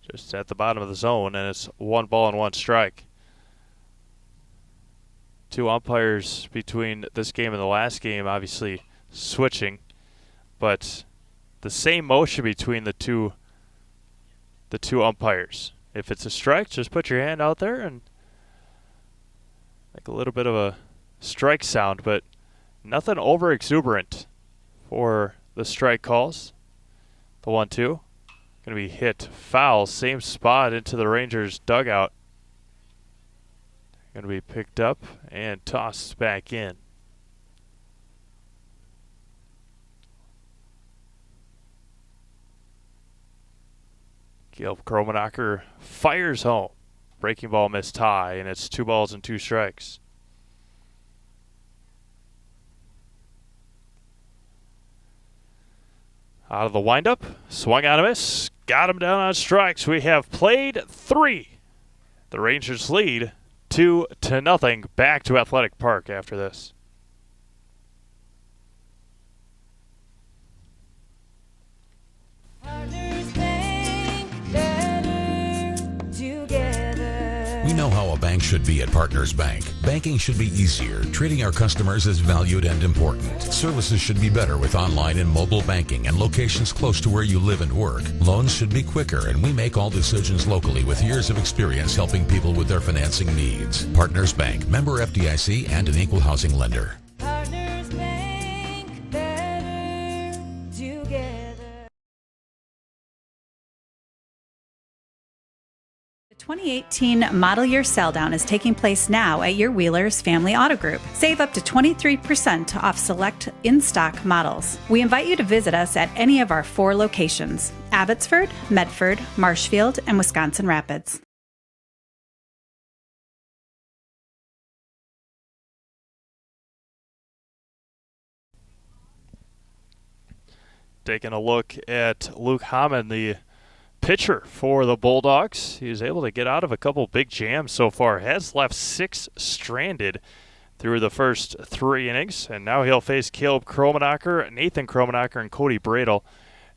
A: Just at the bottom of the zone, and it's 1 ball and 1 strike. 2 umpires between this game and the last game, obviously switching, but the same motion between the two umpires. If it's a strike, just put your hand out there and make a little bit of a strike sound, but nothing over exuberant for the strike calls. The 1-2 going to be hit foul, same spot into the Rangers dugout. Going to be picked up and tossed back in. Gil Kromenacher fires home. Breaking ball missed high, and it's 2 balls and 2 strikes. Out of the windup, swung on a miss, got him down on strikes. We have played 3. The Rangers lead 2-0. Back to Athletic Park after this.
I: We know how a bank should be at Partners Bank. Banking should be easier. Treating our customers as valued and important. Services should be better with online and mobile banking and locations close to where you live and work. Loans should be quicker, and we make all decisions locally with years of experience helping people with their financing needs. Partners Bank, member FDIC, and an equal housing lender.
J: Partners Bank, better together.
C: The 2018 model year sell down is taking place now at your Wheeler's Family Auto Group. Save up to 23% off select in-stock models. We invite you to visit us at any of our 4 locations: Abbotsford, Medford, Marshfield, and Wisconsin Rapids.
A: Taking a look at Luke Hammond, the pitcher for the Bulldogs. He was able to get out of a couple big jams so far. Has left 6 stranded through the first 3 innings. And now he'll face Caleb Kromenacher, Nathan Kromenacher, and Cody Bradle.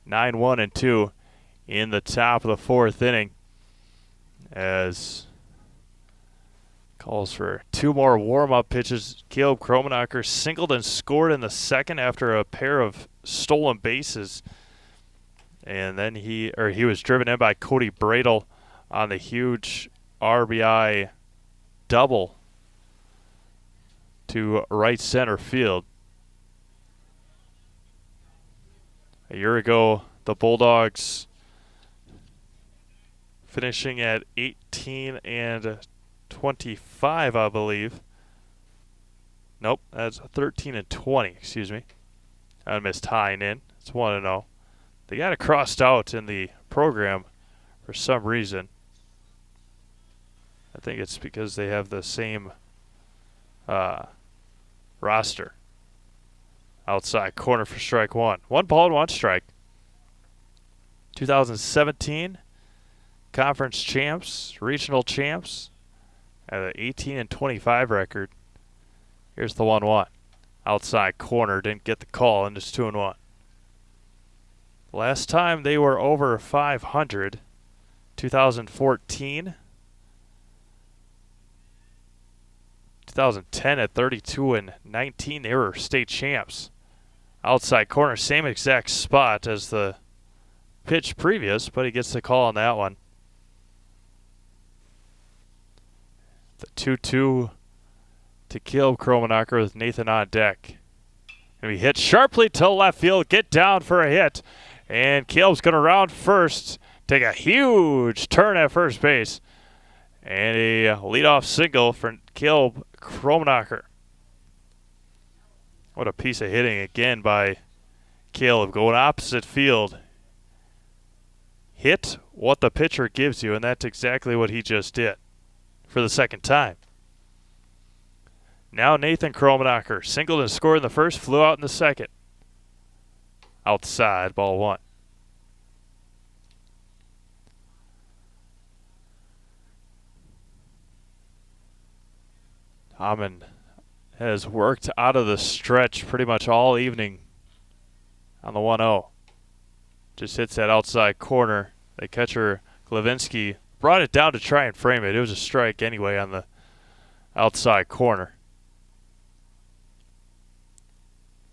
A: 9-1 and 2 in the top of the 4th inning. As calls for 2 more warm-up pitches. Caleb Kromenacher singled and scored in the 2nd after a pair of stolen bases. And then he was driven in by Cody Bradle on the huge RBI double to right center field. A year ago, the Bulldogs finishing at 18 and 25, I believe. Nope, that's 13 and 20, excuse me. I missed tying in. It's 1-0. They got it crossed out in the program for some reason. I think it's because they have the same roster. Outside corner for strike 1. 1 ball and 1 strike. 2017 conference champs, regional champs, at an 18 and 25 record. Here's the 1-1. Outside corner, didn't get the call, and it's 2-1. Last time they were over 500, 2014. 2010 at 32 and 19, they were state champs. Outside corner, same exact spot as the pitch previous, but he gets the call on that one. The 2-2 to Caleb Kromenacher with Nathan on deck. And he hit sharply to left field, get down for a hit. And Caleb's going to round first, take a huge turn at first base. And a leadoff single for Caleb Kromenacher. What a piece of hitting again by Caleb, going opposite field. Hit what the pitcher gives you, and that's exactly what he just did for the 2nd time. Now Nathan Kromenacher singled and scored in the 1st, flew out in the 2nd. Outside, ball 1. Hammond has worked out of the stretch pretty much all evening on the 1-0. Just hits that outside corner. The catcher, Glavinsky, brought it down to try and frame it. It was a strike anyway on the outside corner.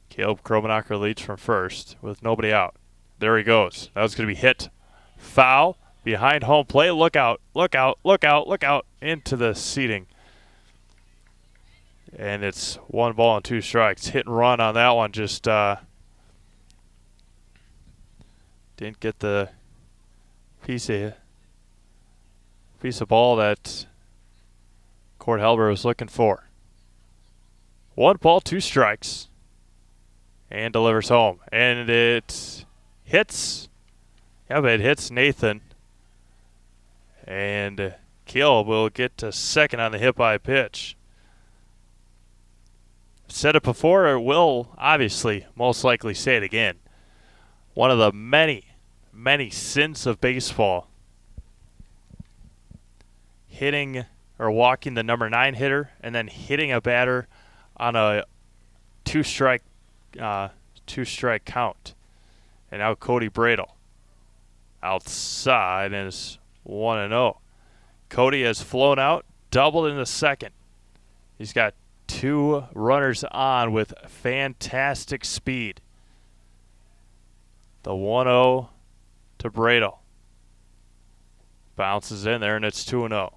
A: Caleb Kromenacher leads from first with nobody out. There he goes. That was going to be hit. Foul behind home plate. Look out, look out, look out, look out into the seating. And it's 1 ball and 2 strikes. Hit and run on that one. Just didn't get the piece of ball that Cord Halber was looking for. 1 ball, 2 strikes. And delivers home. And it hits. Yeah, but it hits Nathan. And Caleb will get to 2nd on the hit by pitch. Said it before, or will obviously most likely say it again. One of the many, many sins of baseball. Hitting or walking the number 9 hitter and then hitting a batter on a two-strike count. And now Cody Bradle outside and is 1-0. Cody has flown out, doubled in the 2nd. He's got 2 runners on with fantastic speed. The 1-0 to Bradle. Bounces in there and it's 2-0.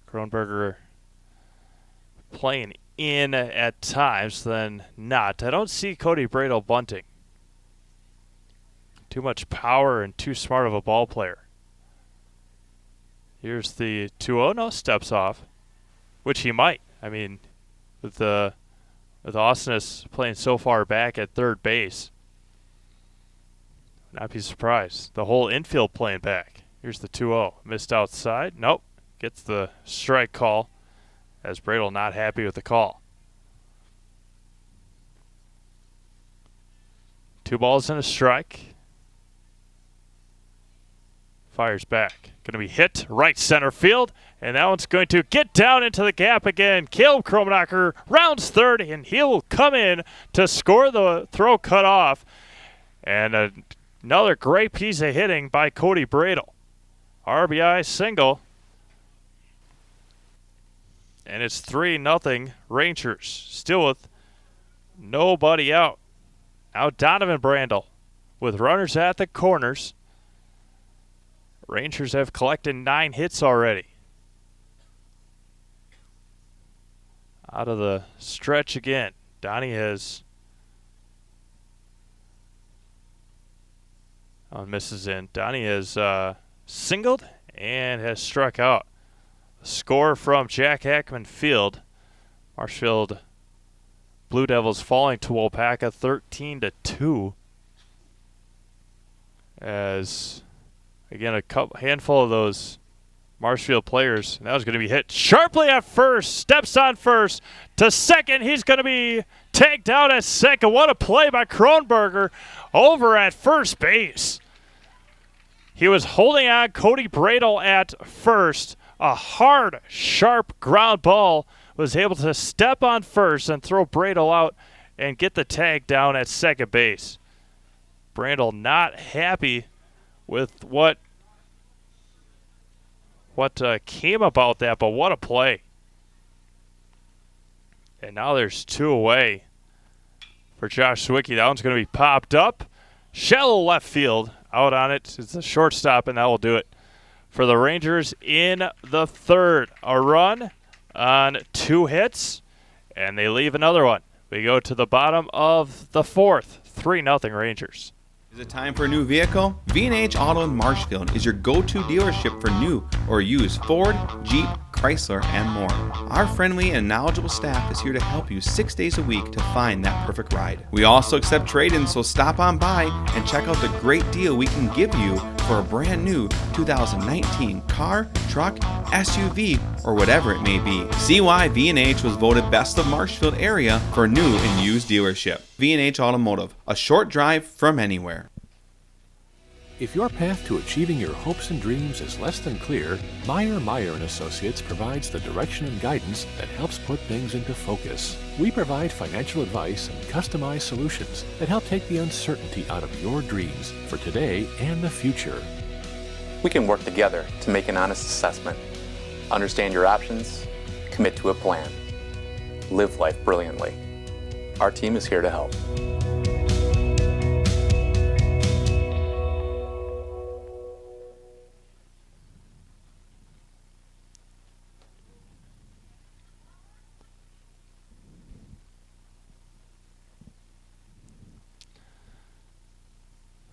A: Kronberger playing in at times, then not. I don't see Cody Bradle bunting. Too much power and too smart of a ball player. Here's the 2-0. No, steps off. Which he might. I mean, with Austinus playing so far back at 3rd base, not be surprised. The whole infield playing back. Here's the 2-0. Missed outside. Nope. Gets the strike call as Bradle not happy with the call. 2 balls and a strike. Fires back. Going to be hit right center field. And that one's going to get down into the gap again. Caleb Kromenacher rounds third, and he'll come in to score. The throw cut off. And another great piece of hitting by Cody Bradle. RBI single. And it's 3-0 Rangers. Still with nobody out. Now Donovan Brandel with runners at the corners. Rangers have collected 9 hits already. Out of the stretch again. Donnie has misses in. Donnie has singled and has struck out. A score from Jack Hackman Field. Marshfield Blue Devils falling to Waupaca 13-2. As again a handful of those Marshfield players. And that was going to be hit sharply at first. Steps on first to second. He's going to be tagged out at second. What a play by Kronberger over at first base. He was holding on Cody Bradle at first. A hard, sharp ground ball was able to step on first and throw Bradle out and get the tag down at second base. Brandel not happy with what came about that, but what a play. And now there's 2 away for Josh Sawicki. That one's going to be popped up. Shallow left field. Out on it. It's a shortstop, and that will do it for the Rangers in the third. A run on 2 hits, and they leave another one. We go to the bottom of the fourth. 3-0 Rangers.
E: Is it time for a new vehicle? V&H Auto in Marshfield is your go-to dealership for new or used Ford, Jeep, Chrysler, and more. Our friendly and knowledgeable staff is here to help you 6 days a week to find that perfect ride. We also accept trade-ins, so stop on by and check out the great deal we can give you for a brand new 2019 car, truck, SUV, or whatever it may be. See why V&H was voted Best of Marshfield area for new and used dealership. V&H Automotive, a short drive from anywhere.
K: If your path to achieving your hopes and dreams is less than clear, Meyer & Associates provides the direction and guidance that helps put things into focus. We provide financial advice and customized solutions that help take the uncertainty out of your dreams for today and the future.
L: We can work together to make an honest assessment, understand your options, commit to a plan, live life brilliantly. Our team is here to help.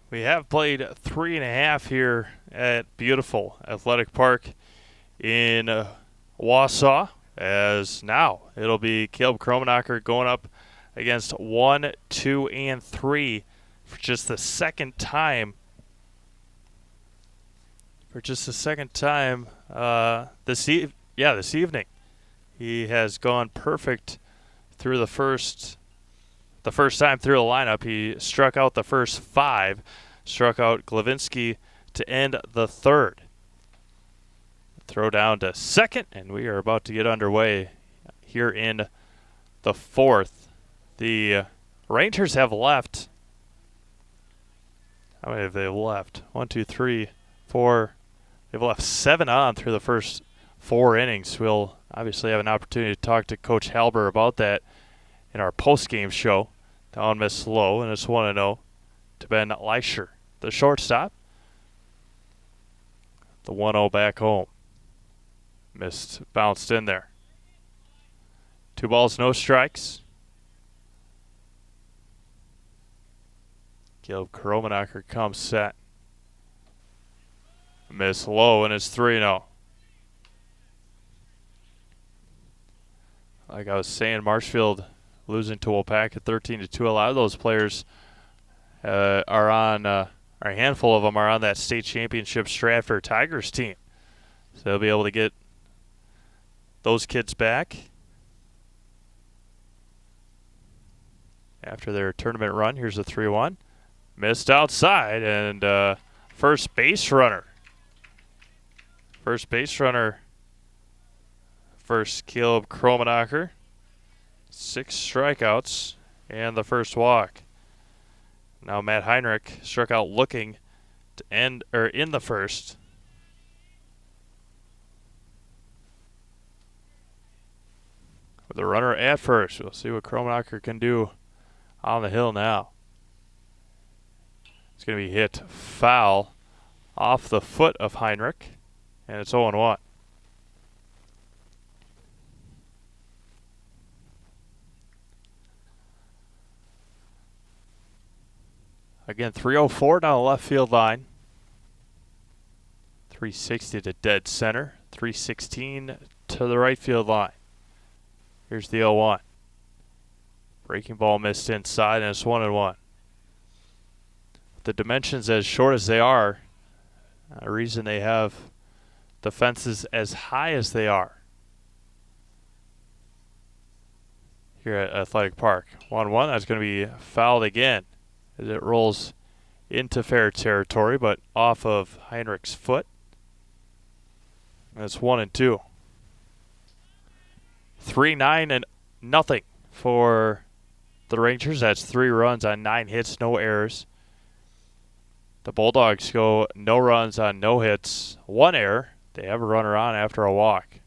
A: We have played 3.5 here at beautiful Athletic Park in Wausau, as now it'll be Caleb Kromenacher going up against 1, 2, and 3 for just the second time. This evening. He has gone perfect through the first time through the lineup. He struck out the first 5, struck out Glavinsky to end the third. Throw down to second, and we are about to get underway here in the fourth. The Rangers have left. How many have they left? 1, 2, 3, 4. They've left 7 on through the first 4 innings. We'll obviously have an opportunity to talk to Coach Halber about that in our post-game show. Down Miss Low, and it's 1-0 to Ben Leischer, the shortstop. The 1-0 back home. Bounced in there. 2 balls, no strikes. Caleb Kromenacher comes set. Miss Low, and it's 3-0. Like I was saying, Marshfield losing to Waupaca 13-2. A lot of those players are on, or a handful of them are on that state championship Stratford Tigers team. So they'll be able to get those kids back after their tournament run. Here's a 3-1. Missed outside, and first base runner. First base runner. First Caleb Kromenacher. 6 strikeouts and the first walk. Now Matt Heinrich struck out looking to end or in the first. With the runner at first, we'll see what Kromenacher can do on the hill now. It's going to be hit foul off the foot of Heinrich, and it's 0-1. Again, 304 down the left field line. 360 to dead center. 316 to the right field line. Here's the 0-1. Breaking ball missed inside, and it's 1-1. The dimensions as short as they are, a reason they have the fences as high as they are here at Athletic Park. 1-1, that's going to be fouled again as it rolls into fair territory, but off of Heinrich's foot. That's 1-2. 3-9-0 for the Rangers. That's 3 runs on 9 hits, no errors. The Bulldogs go no runs on no hits, 1 error. They have a runner on after a walk.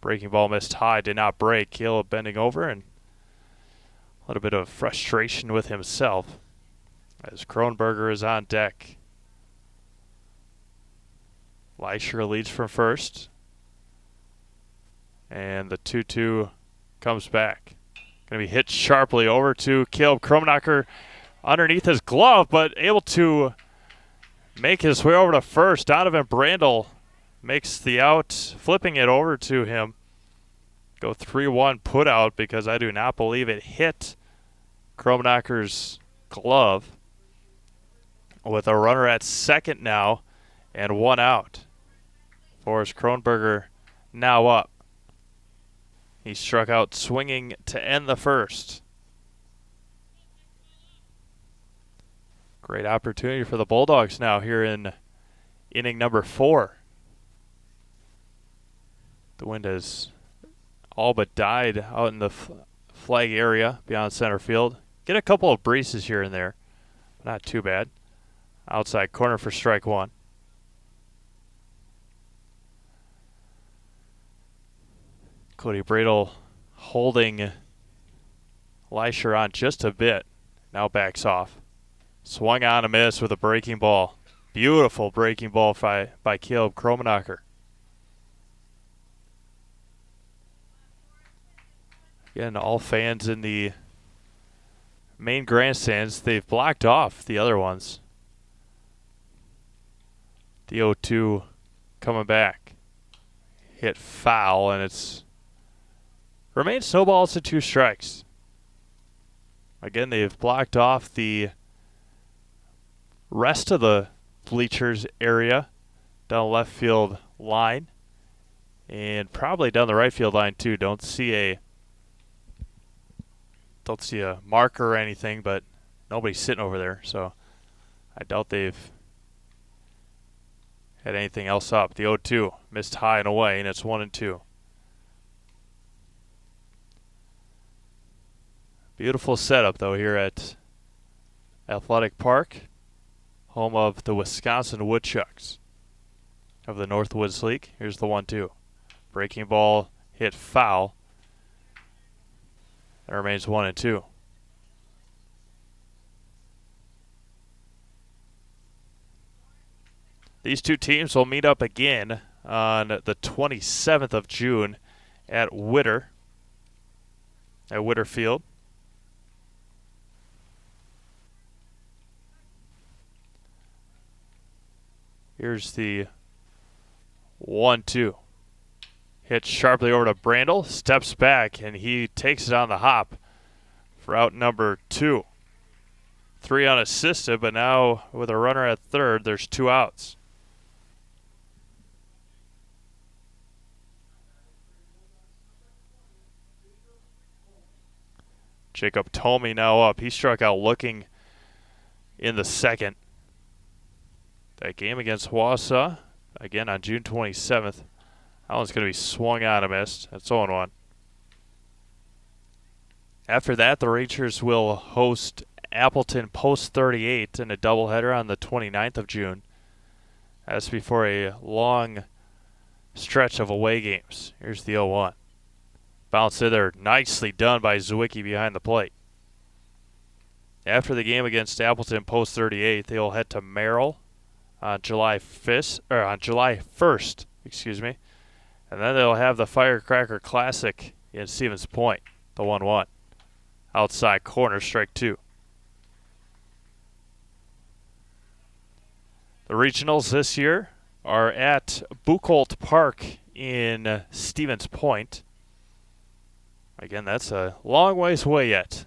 A: Breaking ball missed high, did not break. Caleb bending over, and a little bit of frustration with himself as Kronberger is on deck. Leisher leads from first. And the 2-2 comes back. Going to be hit sharply over to Caleb Kromenacher underneath his glove, but able to make his way over to first. Donovan Brandel makes the out, flipping it over to him. Go 3-1 put out because I do not believe it hit Kromenacher's glove. With a runner at second now and 1 out. Forrest Kronberger now up. He struck out swinging to end the first. Great opportunity for the Bulldogs now here in inning number 4. The wind has all but died out in the flag area beyond center field. Get a couple of breezes here and there. Not too bad. Outside corner for strike 1. Cody Bradel holding Leisher on just a bit. Now backs off. Swung on a miss with a breaking ball. Beautiful breaking ball by Caleb Kromenacher. Again, all fans in the main grandstands, they've blocked off the other ones. The 0-2 coming back. Hit foul, and it's remains snowballs to 2 strikes. Again, they've blocked off the rest of the bleachers area down the left field line and probably down the right field line too. Don't see a marker or anything, but nobody's sitting over there, so I doubt they've had anything else up. The 0-2 missed high and away, and it's 1-2. Beautiful setup, though, here at Athletic Park, home of the Wisconsin Woodchucks of the Northwoods League. Here's the 1-2. Breaking ball hit foul. It remains 1-2. These two teams will meet up again on the 27th of June at Witter Field. Here's the 1-2. Hit sharply over to Brandel, steps back, and he takes it on the hop for out number 2. 3 unassisted, but now with a runner at third, there's 2 outs. Jacob Tomey now up. He struck out looking in the second. That game against Wausau, again on June 27th. That one's going to be swung on and missed. That's 0-1. After that, the Rangers will host Appleton Post 38 in a doubleheader on the 29th of June. That's before a long stretch of away games. Here's the 0-1. Bounce in there, nicely done by Zwicky behind the plate. After the game against Appleton Post 38, they'll head to Merrill on July 1st, and then they'll have the Firecracker Classic in Stevens Point, the 1-1. Outside corner, strike 2. The regionals this year are at Buchholz Park in Stevens Point. Again, that's a long ways away yet.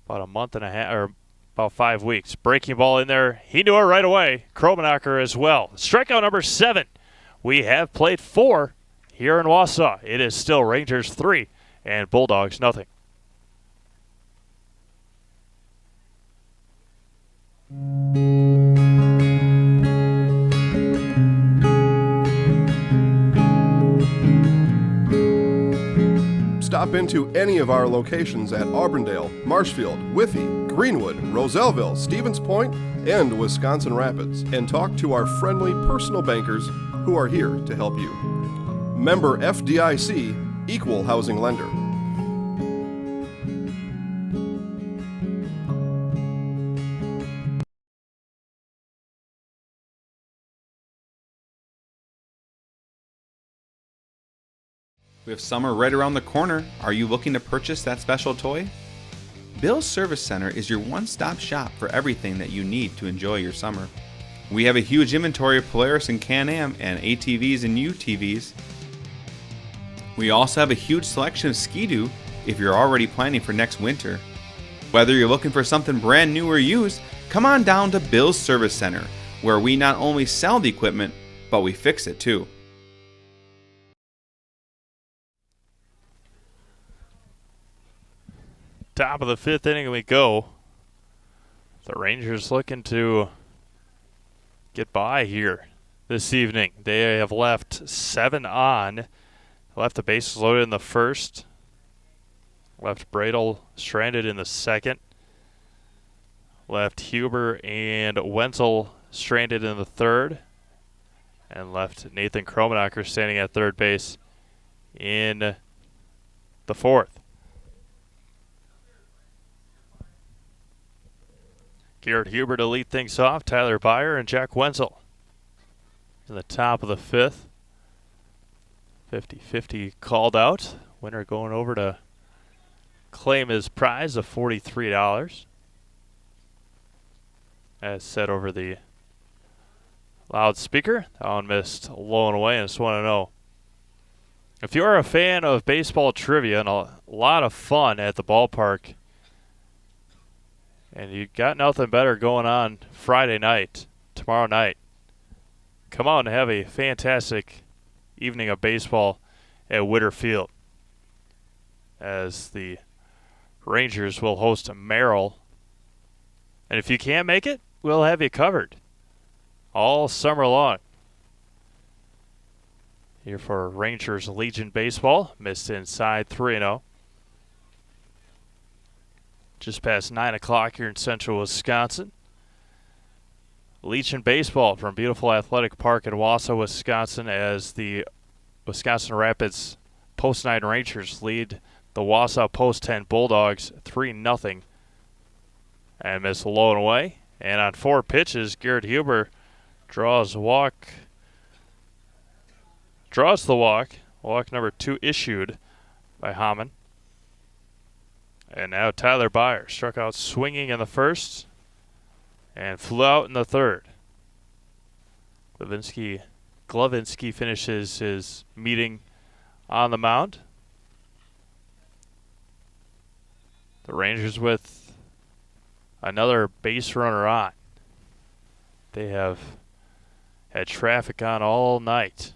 A: About a month and a half, or about 5 weeks. Breaking ball in there. He knew it right away. Kromenacher as well. Strikeout number 7. We have played 4 here in Wausau. It is still Rangers 3 and Bulldogs nothing.
D: Stop into any of our locations at Auburndale, Marshfield, Withee, Greenwood, Roselleville, Stevens Point, and Wisconsin Rapids, and talk to our friendly personal bankers who are here to help you. Member FDIC, Equal Housing Lender.
E: We have summer right around the corner. Are you looking to purchase that special toy? Bill's Service Center is your one-stop shop for everything that you need to enjoy your summer. We have a huge inventory of Polaris and Can-Am and ATVs and UTVs. We also have a huge selection of Ski-Doo if you're already planning for next winter. Whether you're looking for something brand new or used, come on down to Bill's Service Center, where we not only sell the equipment, but we fix it too.
A: Top of the 5th inning we go. The Rangers looking to get by here this evening. They have left 7 on. Left the bases loaded in the first. Left Bradel stranded in the second. Left Huber and Wenzel stranded in the third. And left Nathan Kromenacher standing at third base in the fourth. Garrett Huber to lead things off, Tyler Byer and Jack Wenzel in the top of the 5th. 50-50 called out. Winner going over to claim his prize of $43. As said over the loudspeaker. That one missed low and away, and it's 1-0. If you are a fan of baseball trivia and a lot of fun at the ballpark, and you got nothing better going on Friday night, tomorrow night, come out and have a fantastic evening of baseball at Witter Field, as the Rangers will host Merrill. And if you can't make it, we'll have you covered all summer long. Here for Rangers Legion Baseball, missed inside 3-0. Just past 9 o'clock here in central Wisconsin. Legion Baseball from beautiful Athletic Park in Wausau, Wisconsin, as the Wisconsin Rapids Post 9 Rangers lead the Wausau Post 10 Bulldogs 3-0. And miss low and away. And on 4 pitches, Garrett Huber draws the walk. Walk number 2 issued by Hamann. And now Tyler Byer struck out swinging in the first and flew out in the third. Glavinsky finishes his meeting on the mound. The Rangers with another base runner on. They have had traffic on all night.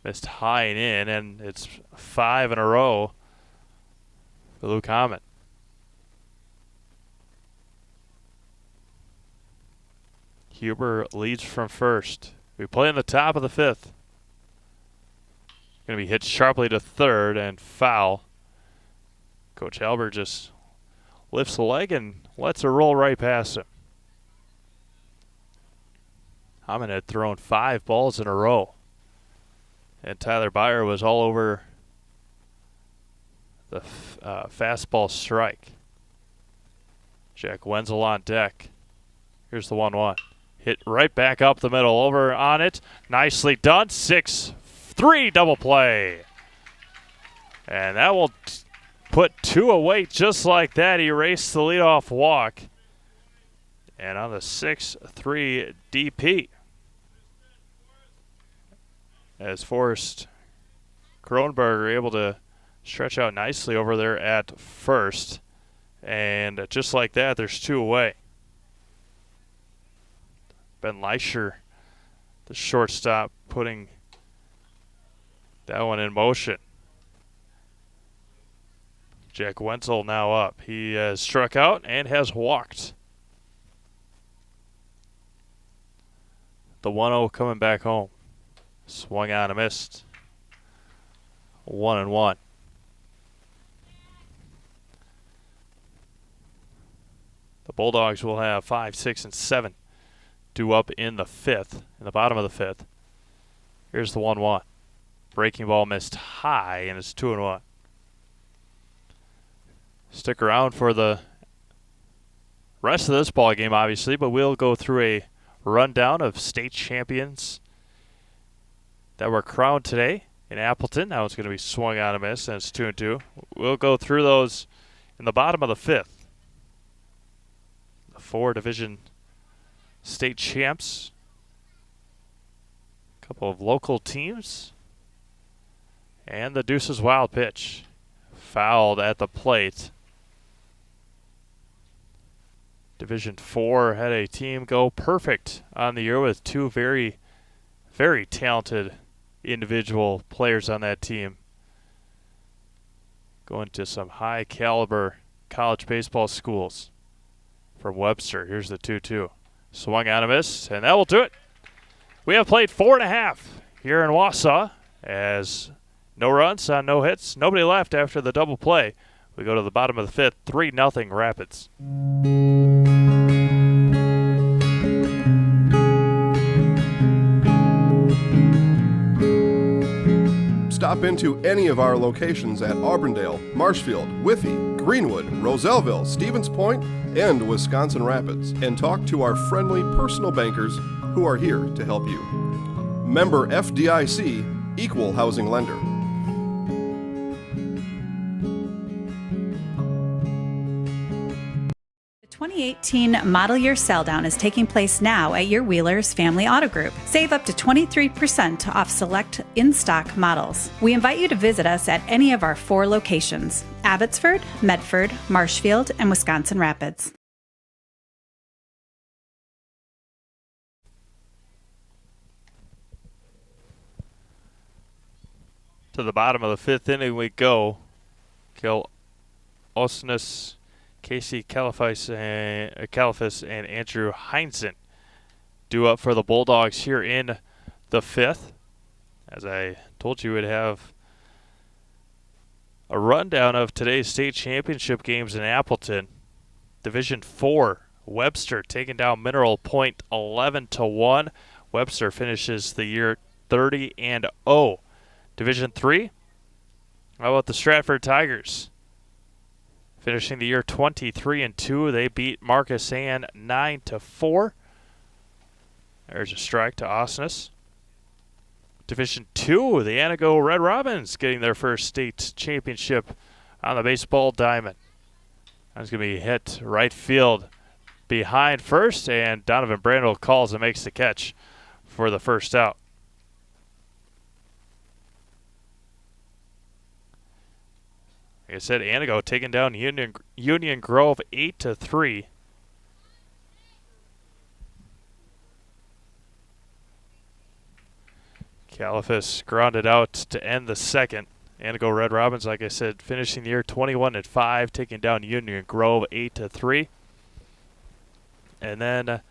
A: Missed high and in, and it's 5 in a row for Luke Hamann. Huber leads from first. We play in the top of the 5th. Going to be hit sharply to third and foul. Coach Albert just lifts the leg and lets it roll right past him. Hammond had thrown 5 balls in a row. And Tyler Byer was all over the fastball strike. Jack Wenzel on deck. Here's the 1-1. Hit right back up the middle. Over on it. Nicely done. 6-3 double play. And that will put 2 away just like that. He raced the leadoff walk. And on the 6-3 DP. As Forrest Kronberger able to stretch out nicely over there at first. And just like that, there's 2 away. Ben Leischer, the shortstop, putting that one in motion. Jack Wenzel now up. He has struck out and has walked. The 1-0 coming back home. Swung on and missed. 1-1. The Bulldogs will have 5, 6, and 7 due up in the 5th, in the bottom of the 5th. Here's the 1-1. Breaking ball missed high, and it's 2-1. Stick around for the rest of this ball game, obviously, but we'll go through a rundown of state champions that were crowned today in Appleton. Now it's going to be swung on a miss, and it's 2-2. We'll go through those in the bottom of the 5th. The 4 division state champs. A couple of local teams. And the Deuces wild pitch. Fouled at the plate. Division 4 had a team go perfect on the year with 2 very, very talented individual players on that team. Going to some high caliber college baseball schools. From Webster, here's the 2-2. Swung on a miss, and that will do it. We have played 4.5 here in Wausau, as no runs on no hits, nobody left after the double play. We go to the bottom of the 5th, 3-0 Rapids.
D: Stop into any of our locations at Auburndale, Marshfield, Withee, Greenwood, Roselleville, Stevens Point, and Wisconsin Rapids, and talk to our friendly personal bankers who are here to help you. Member FDIC, Equal Housing Lender.
C: The 2018 model year sell down is taking place now at your Wheeler's Family Auto Group. Save up to 23% off select in-stock models. We invite you to visit us at any of our 4 locations: Abbotsford, Medford, Marshfield, and Wisconsin Rapids.
A: To the bottom of the 5th inning we go. Gil Osnes, Casey Califas and Andrew Heinzen due up for the Bulldogs here in the 5th. As I told you, we'd have a rundown of today's state championship games in Appleton. Division 4, Webster taking down Mineral Point 11-1. Webster finishes the year 30-0. Division 3, how about the Stratford Tigers? Finishing the year 23-2. They beat Marcus Ann 9-4. There's a strike to Osnes. Division 2, the Anago Red Robins getting their first state championship on the baseball diamond. That's going to be hit right field behind first, and Donovan Brandel calls and makes the catch for the first out. Like I said, Anago taking down Union Grove 8-3. Califas grounded out to end the second. Anago Red Robins, like I said, finishing the year 21-5, taking down Union Grove 8-3. And then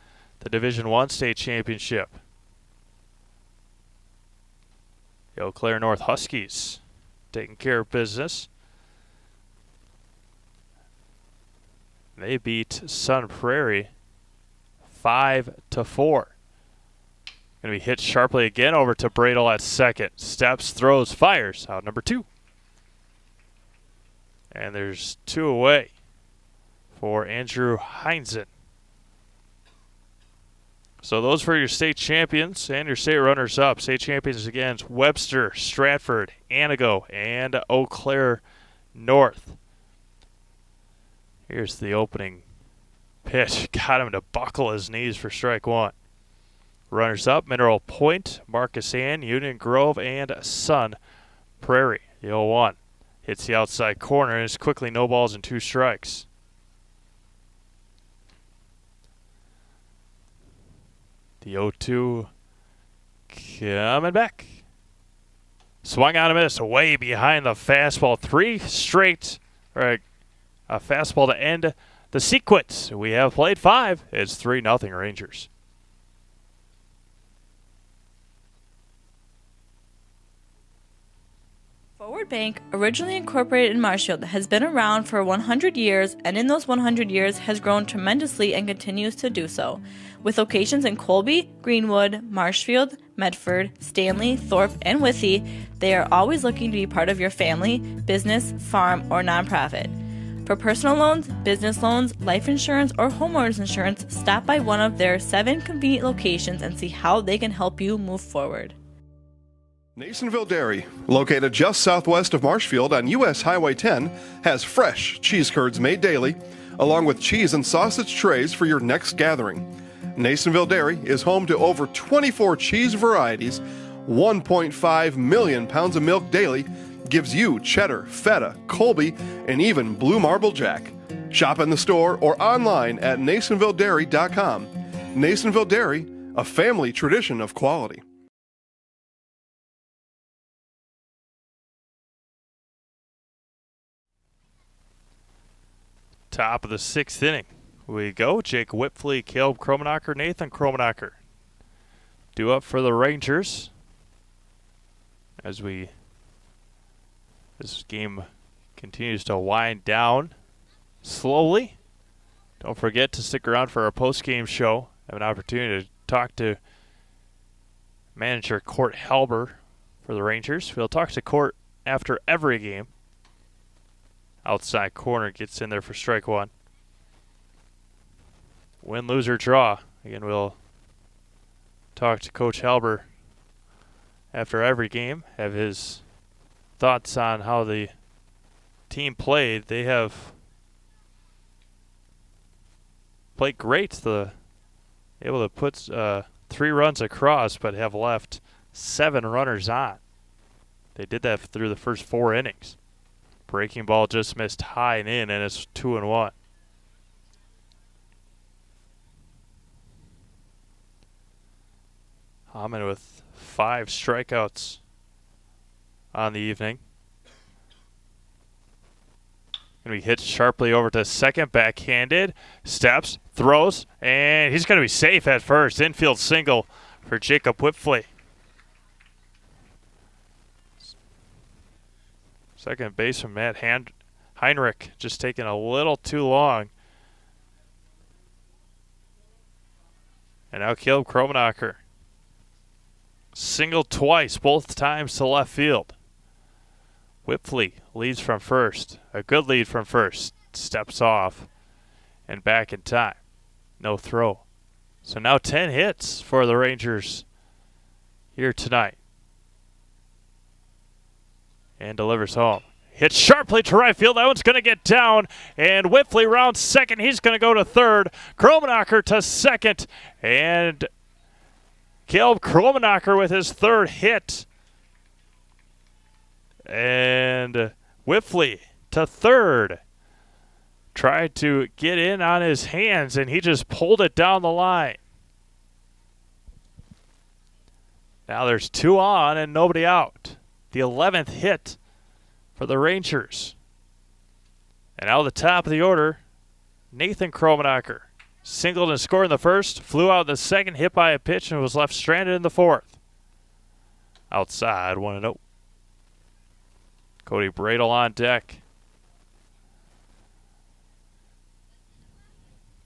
A: the Division I state championship. The Eau Claire North Huskies taking care of business. They beat Sun Prairie 5-4. Going to be hit sharply again over to Bradle at second. Steps, throws, fires. Out number 2. And there's 2 away for Andrew Heinzen. So those for your state champions and your state runners-up. State champions against Webster, Stratford, Anago, and Eau Claire North. Here's the opening pitch. Got him to buckle his knees for strike 1. Runners-up, Mineral Point, Marcus Ann, Union Grove, and Sun Prairie. The 0-1 hits the outside corner and is quickly no balls and 2 strikes. The 0-2 coming back. Swung on a miss, way behind the fastball. 3 straight, or a fastball to end the sequence. We have played 5. It's 3-0 Rangers.
B: Forward Bank, originally incorporated in Marshfield, has been around for 100 years, and in those 100 years has grown tremendously and continues to do so. With locations in Colby, Greenwood, Marshfield, Medford, Stanley, Thorpe, and Withee, they are always looking to be part of your family, business, farm, or nonprofit. For personal loans, business loans, life insurance, or homeowners insurance, stop by one of their 7 convenient locations and see how they can help you move forward.
D: Nasonville Dairy, located just southwest of Marshfield on U.S. Highway 10, has fresh cheese curds made daily, along with cheese and sausage trays for your next gathering. Nasonville Dairy is home to over 24 cheese varieties, 1.5 million pounds of milk daily, gives you cheddar, feta, Colby, and even blue marble jack. Shop in the store or online at NasonvilleDairy.com. Nasonville Dairy, a family tradition of quality.
A: Top of the 6th inning. We go. Jake Whipfley, Caleb Kromenacher, Nathan Kromenacher. Due up for the Rangers as this game continues to wind down slowly. Don't forget to stick around for our post-game show. Have an opportunity to talk to manager Court Halber for the Rangers. We'll talk to Court after every game. Outside corner gets in there for strike 1. Win, lose, or draw. Again, we'll talk to Coach Halber after every game, have his thoughts on how the team played. They have played great. Able to put 3 runs across, but have left 7 runners on. They did that through the first 4 innings. Breaking ball just missed high and in, and it's 2-1. Hammond with 5 strikeouts on the evening. Going to be hit sharply over to second, backhanded, steps, throws, and he's going to be safe at first. Infield single for Jacob Whipfley. Second baseman Matt Heinrich just taking a little too long. And now Caleb Kromenacher. Single twice, both times to left field. Whipfley leads from first. A good lead from first. Steps off and back in time. No throw. So now 10 hits for the Rangers here tonight. And delivers home. Hits sharply to right field. That one's going to get down. And Whipfley rounds second. He's going to go to third. Kromenacher to second. And Caleb Kromenacher with his 3rd hit. And Whipfley to third. Tried to get in on his hands, and he just pulled it down the line. Now there's 2 on and nobody out. The 11th hit for the Rangers. And out of the top of the order, Nathan Kromenacher. Singled and scored in the first, flew out in the second, hit by a pitch, and was left stranded in the fourth. Outside, 1-0. Cody Bradle on deck.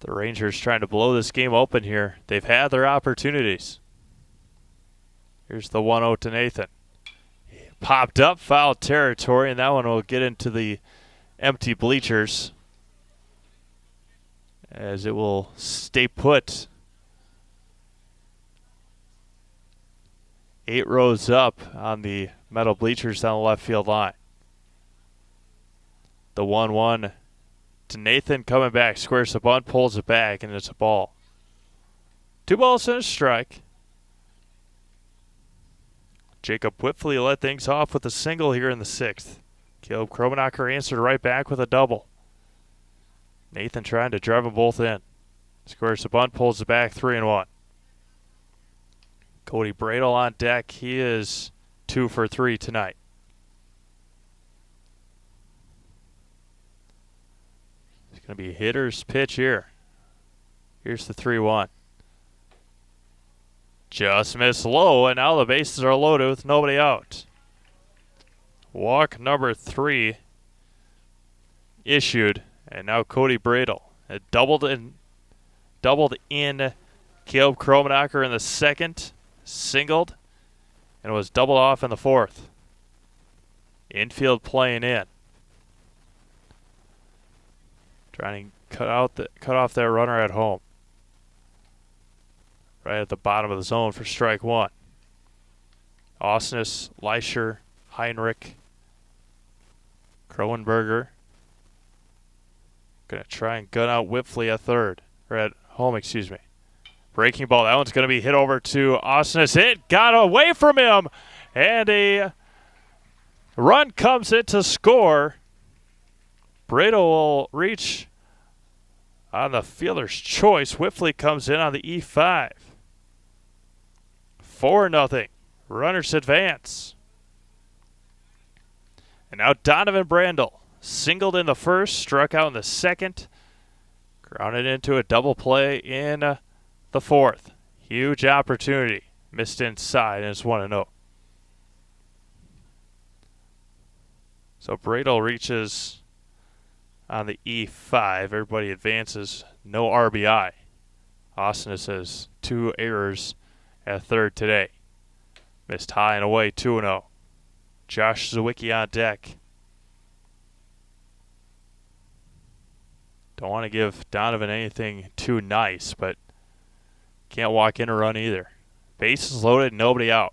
A: The Rangers trying to blow this game open here. They've had their opportunities. Here's the 1-0 to Nathan. Popped up, foul territory, and that one will get into the empty bleachers as it will stay put. 8 rows up on the metal bleachers down the left field line. The 1-1 to Nathan coming back, squares the bunt, pulls it back, and it's a ball. 2 balls and a strike. Jacob Whitfley let things off with a single here in the 6th. Caleb Kromenacher answered right back with a double. Nathan trying to drive them both in. Squares the bunt, pulls it back, 3-1. Cody Bradle on deck. He is 2 for 3 tonight. It's going to be hitter's pitch here. Here's the 3-1. Just missed low, and now the bases are loaded with nobody out. Walk number 3 issued, and now Cody Bradle. It doubled in Caleb Kromenacher in the second, singled, and was doubled off in the fourth. Infield playing in. Trying to cut off that runner at home. Right at the bottom of the zone for strike 1. Osnes, Leischer, Heinrich, Kroenberger. Going to try and gun out Whitfley at third. Or at home, excuse me. Breaking ball. That one's going to be hit over to Osnes. It got away from him. And a run comes in to score. Bradle will reach on the fielder's choice. Whitfley comes in on the E5. 4-0. Runners advance. And now Donovan Brandel. Singled in the first, struck out in the second. Grounded into a double play in the fourth. Huge opportunity. Missed inside, and it's 1-0. So Bradle reaches on the E5. Everybody advances. No RBI. Osnes has 2 errors at third today. Missed high and away, 2-0. Josh Zawicki on deck. Don't want to give Donovan anything too nice, but can't walk in a run either. Bases loaded, nobody out.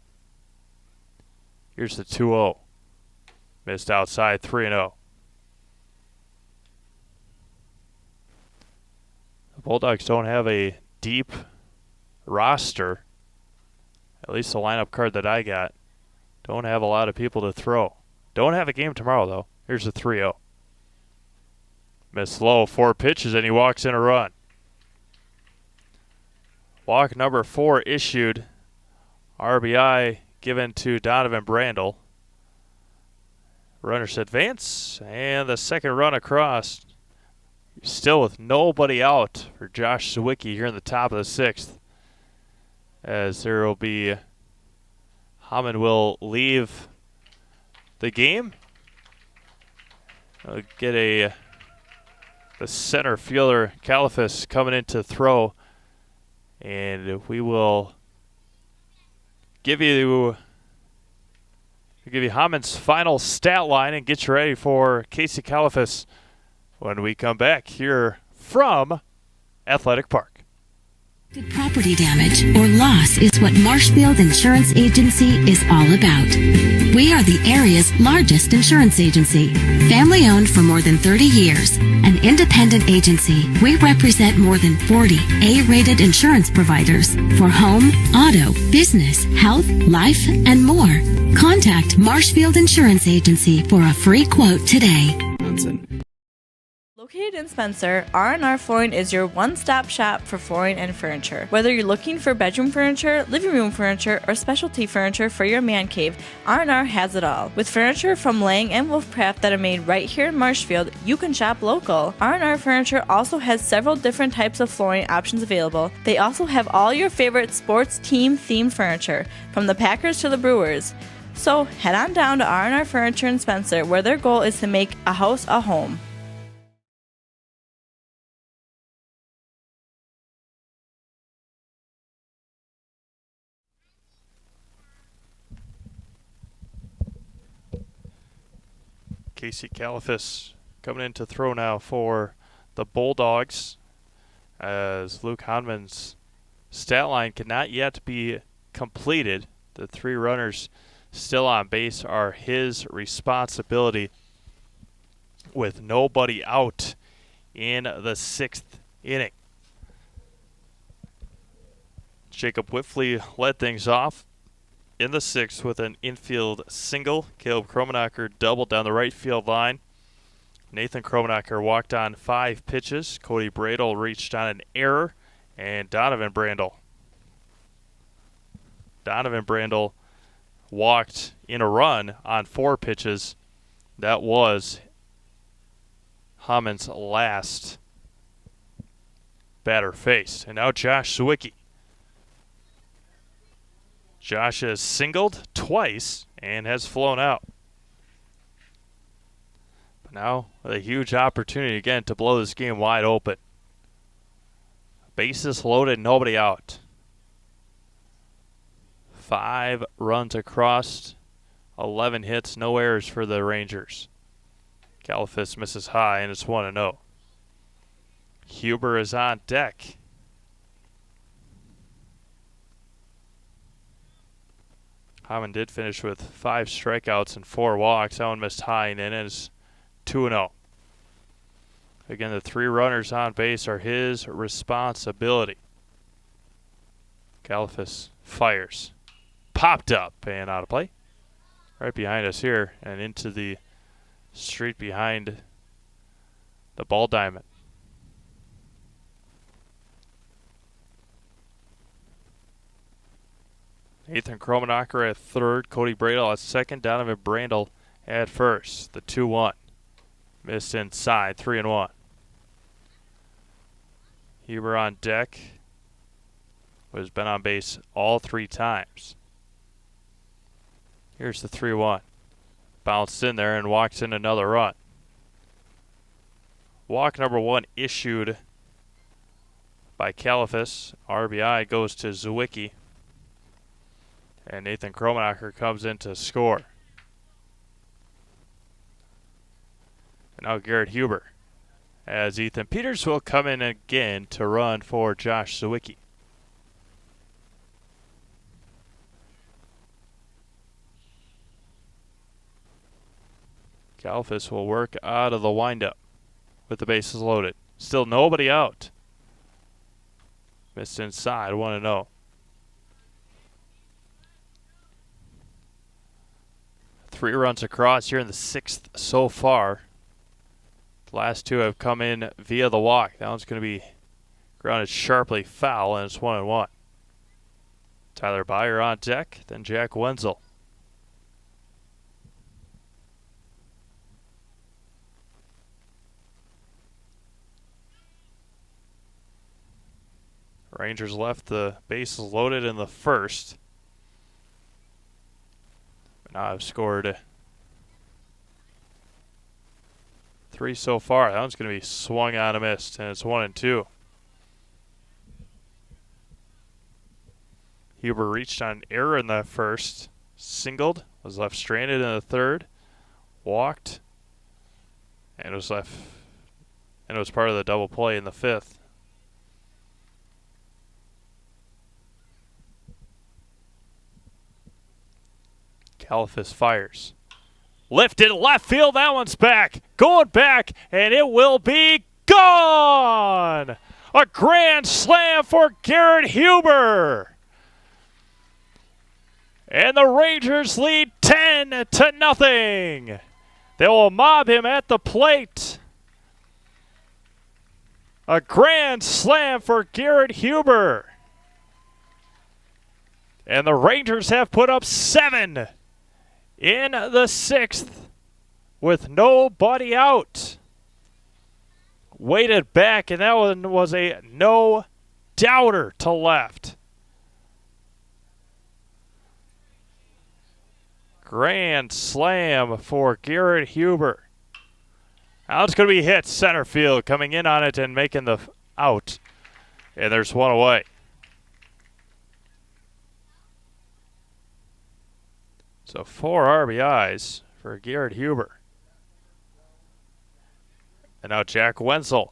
A: Here's the 2-0. Missed outside, 3-0. The Bulldogs don't have a deep roster. At least the lineup card that I got. Don't have a lot of people to throw. Don't have a game tomorrow, though. Here's the 3-0. Missed low, 4 pitches, and he walks in a run. Walk number 4 issued. RBI given to Donovan Brandel. Runners advance, and the second run across. Still with nobody out for Josh Zawicki here in the top of the 6th. As there will be, Hammond will leave the game. Get the center fielder, Califas, coming in to throw. And we will give you Hammond's final stat line and get you ready for Casey Califas when we come back here from Athletic Park.
H: Property damage or loss is what Marshfield Insurance Agency is all about. We are the area's largest insurance agency. Family owned for more than 30 years. An independent agency, we represent more than 40 A-rated insurance providers for home, auto, business, health, life, and more. Contact Marshfield Insurance Agency for a free quote today.
B: Located in Spencer, R&R Flooring is your one-stop shop for flooring and furniture. Whether you're looking for bedroom furniture, living room furniture, or specialty furniture for your man cave, R&R has it all. With furniture from Lang and Wolfcraft that are made right here in Marshfield, you can shop local. R&R Furniture also has several different types of flooring options available. They also have all your favorite sports team-themed furniture, from the Packers to the Brewers. So head on down to R&R Furniture in Spencer, where their goal is to make a house a home.
A: Casey Califas coming in to throw now for the Bulldogs, as Luke Hanman's stat line cannot yet be completed. The 3 runners still on base are his responsibility, with nobody out in the 6th inning. Jacob Whiffley led things off in the 6th with an infield single. Caleb Kromenacher doubled down the right field line. Nathan Kromenacher walked on 5 pitches. Cody Bradle reached on an error. And Donovan Brandel walked in a run on 4 pitches. That was Hammond's last batter faced. And now Josh Sawicki. Josh has singled twice and has flown out. But now with a huge opportunity again to blow this game wide open. Bases loaded, nobody out. 5 runs across, 11 hits, no errors for the Rangers. Califas misses high, and it's 1-0. Huber is on deck. Hammond did finish with 5 strikeouts and 4 walks. That one missed high, and it is 2-0. Again, the 3 runners on base are his responsibility. Califas fires. Popped up and out of play. Right behind us here and into the street behind the ball diamond. Nathan Kromenacher at third, Cody Bradle at second, Donovan Brandel at first. The 2-1. Missed inside, 3-1. Huber on deck. Has been on base all 3 times. Here's the 3-1. Bounced in there and walks in another run. Walk number 1 issued by Califas. RBI goes to Zwicky. And Nathan Kromenacher comes in to score. And now Garrett Huber, as Ethan Peters will come in again to run for Josh Zwicky. Califas will work out of the windup with the bases loaded. Still nobody out. Missed inside, 1-0. Three runs across here in the 6th so far. The last 2 have come in via the walk. That one's going to be grounded sharply foul, and it's 1-1. Tyler Byer on deck, then Jack Wenzel. Rangers left the bases loaded in the 1st. Now I've scored 3 so far. That one's going to be swung on and missed, and it's 1-2. Huber reached on an error in the 1st, singled, was left stranded in the 3rd, walked, and was left, and it was part of the double play in the 5th. Califas fires. Lifted left field. That one's back. Going back, and it will be gone. A grand slam for Garrett Huber. And the Rangers lead 10-0. They will mob him at the plate. A grand slam for Garrett Huber. And the Rangers have put up 7 in the 6th with nobody out. Weighted back, and that one was a no-doubter to left. Grand slam for Garrett Huber. Now it's going to be hit center field, coming in on it and making the out. And there's one away. So 4 RBIs for Garrett Huber. And now Jack Wenzel.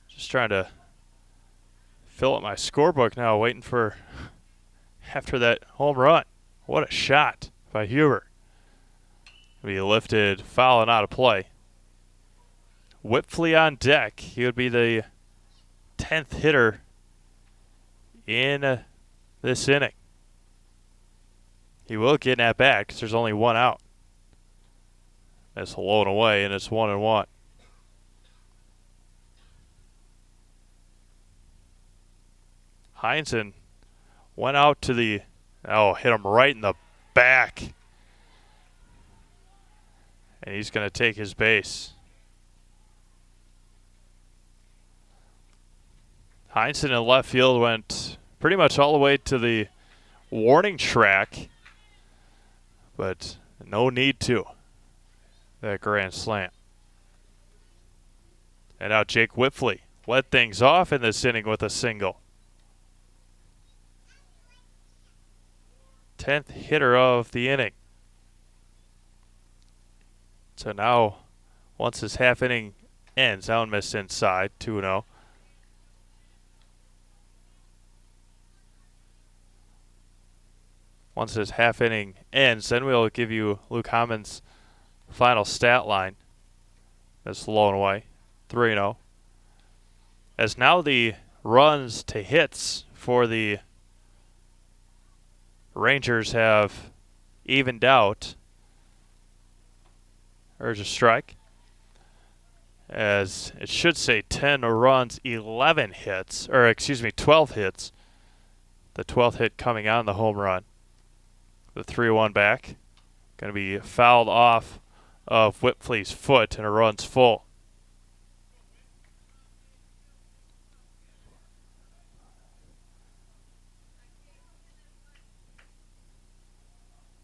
A: Just trying to fill up my scorebook now, waiting for after that home run. What a shot by Huber. Be lifted, foul and out of play. Whitfley on deck. He would be the 10th hitter in this inning. He will get at bat because there's only one out. That's low and away, and it's 1-1. Heinzen went out to the, hit him right in the back. And he's going to take his base. Heinzen in left field went pretty much all the way to the warning track, but no need to. That grand slam. And now Jake Whitfley led things off in this inning with a single. 10th hitter of the inning. So now, once this half inning ends, Allen missed inside, 2-0. Once this half inning ends, then we'll give you Luke Hammond's final stat line. That's low and away, 3-0. As now the runs to hits for the Rangers have evened out. Urge a strike. As it should say 10 runs, 11 hits, or excuse me, 12 hits. The 12th hit coming on the home run. The 3-1 back. Going to be fouled off of Whitfley's foot, and it runs full.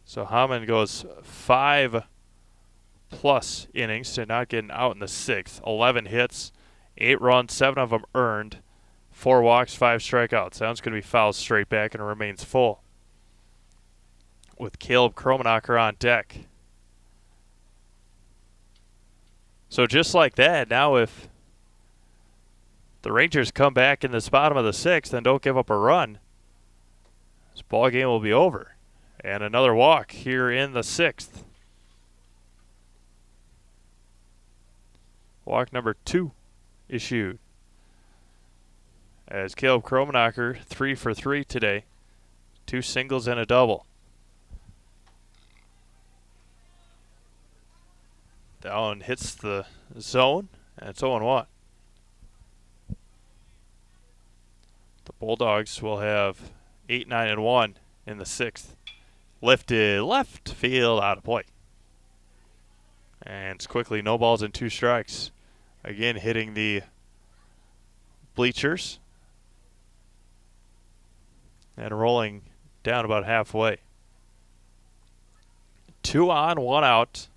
A: So Hammond goes 5+ innings to not getting out in the 6th. 11 hits, 8 runs, 7 of them earned, 4 walks, 5 strikeouts. That one's going to be fouled straight back and remains full. With Caleb Kromenacher on deck. So just like that, now if the Rangers come back in this bottom of the 6th and don't give up a run, this ball game will be over. And another walk here in the 6th. Walk number 2 issued. As Caleb Kromenacher, 3 for 3 today. 2 singles and a double. That one hits the zone, and it's 0-1. The Bulldogs will have 8, 9, and 1 in the 6th. Lifted left field, out of play. And it's quickly no balls and 2 strikes. Again, hitting the bleachers. And rolling down about halfway. 2 on, 1 out.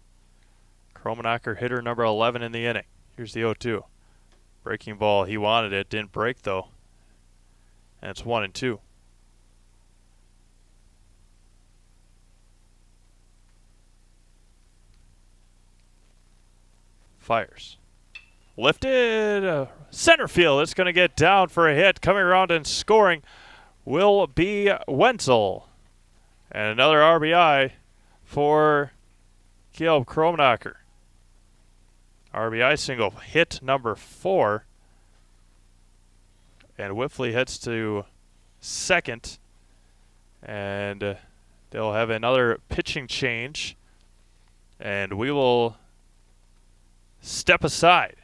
A: Kromenacher, hitter number 11 in the inning. Here's the 0-2. Breaking ball, he wanted it. Didn't break, though. And it's 1-2. Fires. Lifted. Center field. It's going to get down for a hit. Coming around and scoring will be Wenzel. And another RBI for Caleb Kromenacher. RBI single. Hit number 4. And Whitfley heads to second. And they'll have another pitching change. And we will step aside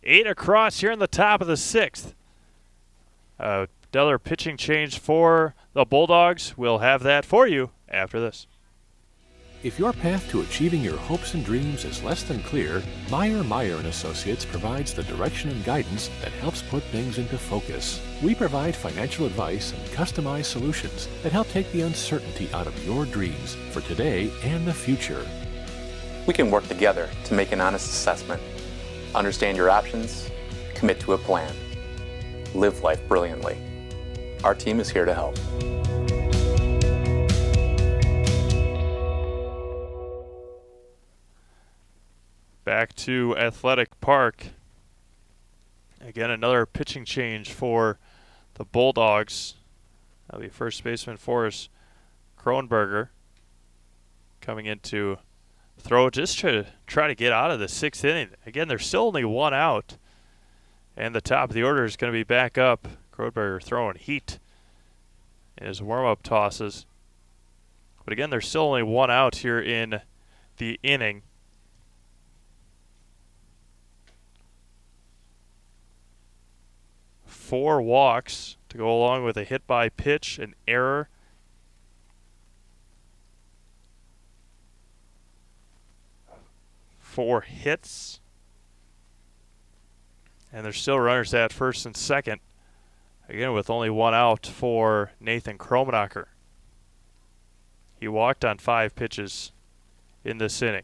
A: 8 across here in the top of the 6th. Another pitching change for the Bulldogs. We'll have that for you after this.
K: If your path to achieving your hopes and dreams is less than clear, Meyer & Associates provides the direction and guidance that helps put things into focus. We provide financial advice and customized solutions that help take the uncertainty out of your dreams for today and the future.
L: We can work together to make an honest assessment, understand your options, commit to a plan, live life brilliantly. Our team is here to help.
A: Back to Athletic Park. Again, another pitching change for the Bulldogs. That'll be first baseman Forrest Kronberger coming in to throw just to try to get out of the 6th inning. Again, there's still only 1 out. And the top of the order is going to be back up. Kronberger throwing heat in his warm-up tosses. But again, there's still only 1 out here in the inning. Four walks to go along with a hit by pitch, an error. Four hits. And there's still runners at first and second. Again, with only 1 out for Nathan Kromenacher. He walked on 5 pitches in this inning.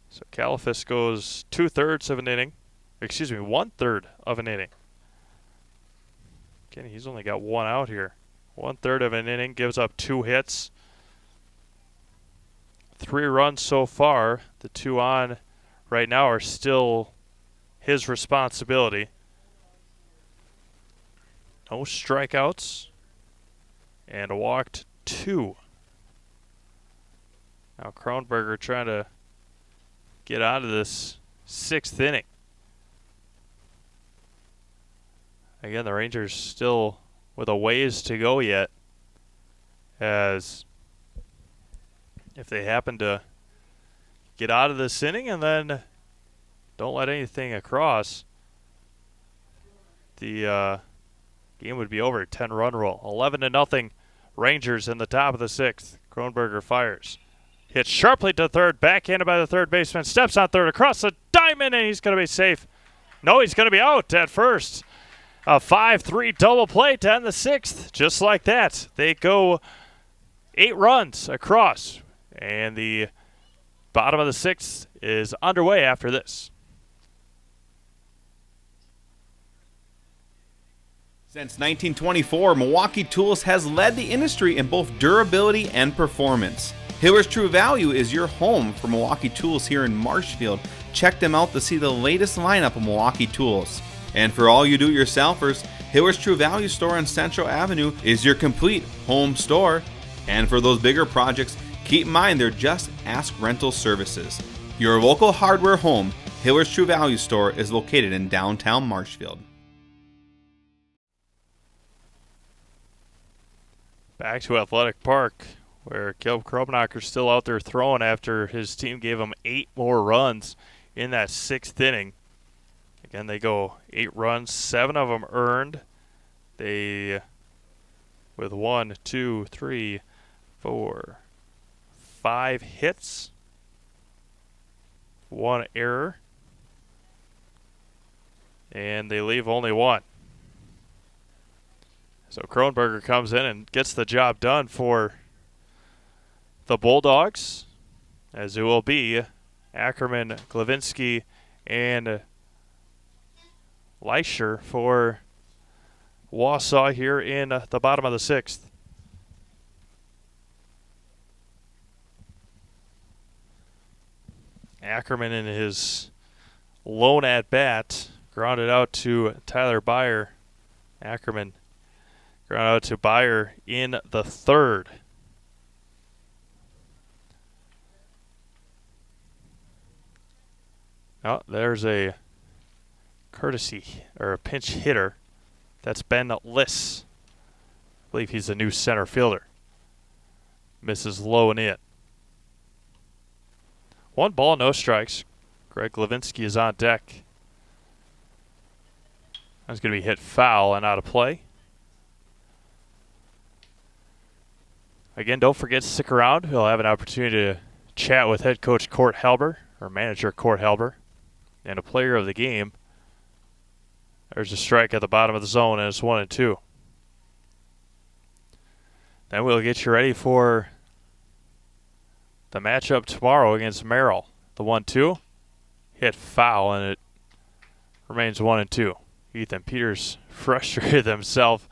A: So Califas goes 2/3 of an inning. Excuse me, 1/3 of an inning. Again, he's only got 1 out here. 1/3 of an inning, gives up 2 hits. 3 runs so far. The 2 on right now are still his responsibility. No strikeouts. And walked 2. Now Kronberger trying to get out of this 6th inning. Again, the Rangers still with a ways to go yet, as if they happen to get out of this inning and then don't let anything across, the game would be over. 10-run roll. 11-0 Rangers in the top of the 6th. Kronberger fires. Hit sharply to third, backhanded by the third baseman, steps on third, across the diamond, and he's going to be safe. No, he's going to be out at first. A 5-3 double play to end the 6th. Just like that, they go 8 runs across, and the bottom of the 6th is underway after this.
E: Since 1924, Milwaukee Tools has led the industry in both durability and performance. Hiller's True Value is your home for Milwaukee Tools here in Marshfield. Check them out to see the latest lineup of Milwaukee Tools. And for all you do-it-yourselfers, Hiller's True Value store on Central Avenue is your complete home store. And for those bigger projects, keep in mind their Just Ask rental services. Your local hardware home, Hiller's True Value store, is located in downtown Marshfield.
A: Back to Athletic Park, where Caleb Kromenacher's still out there throwing after his team gave him 8 more runs in that 6th inning. Again, they go 8 runs, 7 of them earned. They, with 1, 2, 3, 4, 5 hits, 1 error, and they leave only 1. So Kronberger comes in and gets the job done for the Bulldogs, as it will be Ackerman, Glavinsky, and Leischer for Wausau here in the bottom of the 6th. Ackerman in his lone at-bat grounded out to Tyler Byer. Ackerman grounded out to Byer in the 3rd. Oh, there's a courtesy or a pinch hitter. That's Ben Liss. I believe he's the new center fielder. Misses low and in. 1 ball, no strikes. Greg Levinsky is on deck. That's going to be hit foul and out of play. Again, don't forget to stick around. We'll have an opportunity to chat with head coach Court Helber, or manager Court Helber, and a player of the game. There's a strike at the bottom of the zone, and it's 1-2. Then we'll get you ready for the matchup tomorrow against Merrill. The 1-2 hit foul, and it remains 1-2. Ethan Peters frustrated himself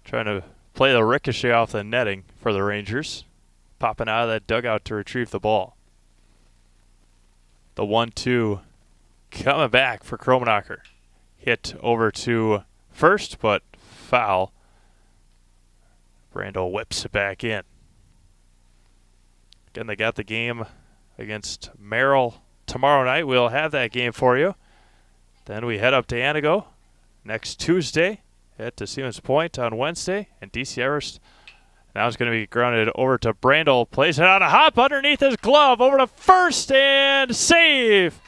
A: trying to play the ricochet off the netting for the Rangers, popping out of that dugout to retrieve the ball. The 1-2 coming back for Kromenacher. Hit over to first, but foul. Brando whips it back in. Again, they got the game against Merrill tomorrow night. We'll have that game for you. Then we head up to Anago next Tuesday. Head to Stevens Point on Wednesday. And DC Everest now is going to be grounded over to Brandel. Plays it on a hop underneath his glove. Over to first and save.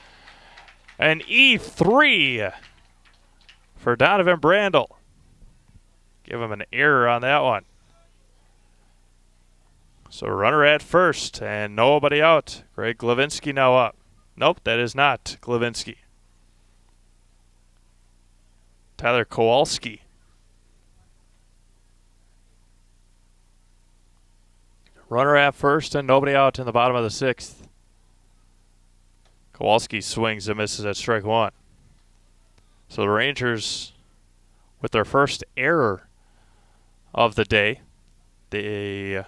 A: An E3 for Donovan Brandel. Give him an error on that one. So runner at first and nobody out. Greg Glavinsky now up. Nope, that is not Glavinsky. Tyler Kowalski. Runner at first and nobody out in the bottom of the 6th. Kowalski swings and misses at strike 1. So the Rangers, with their first error of the day, they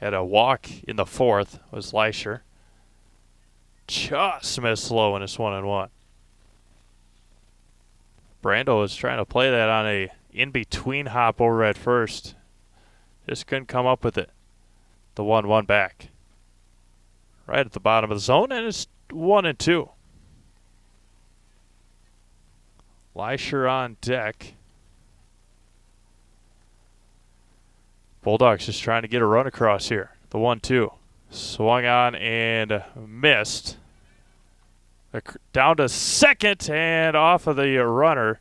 A: had a walk in the 4th, was Leisher. Just missed low, and it's 1-1. Brando was trying to play that on a in-between hop over at first. Just couldn't come up with it. The 1-1 back. Right at the bottom of the zone, and it's 1-2. Leisher on deck. Bulldogs just trying to get a run across here. The 1-2. Swung on and missed. Down to second and off of the runner.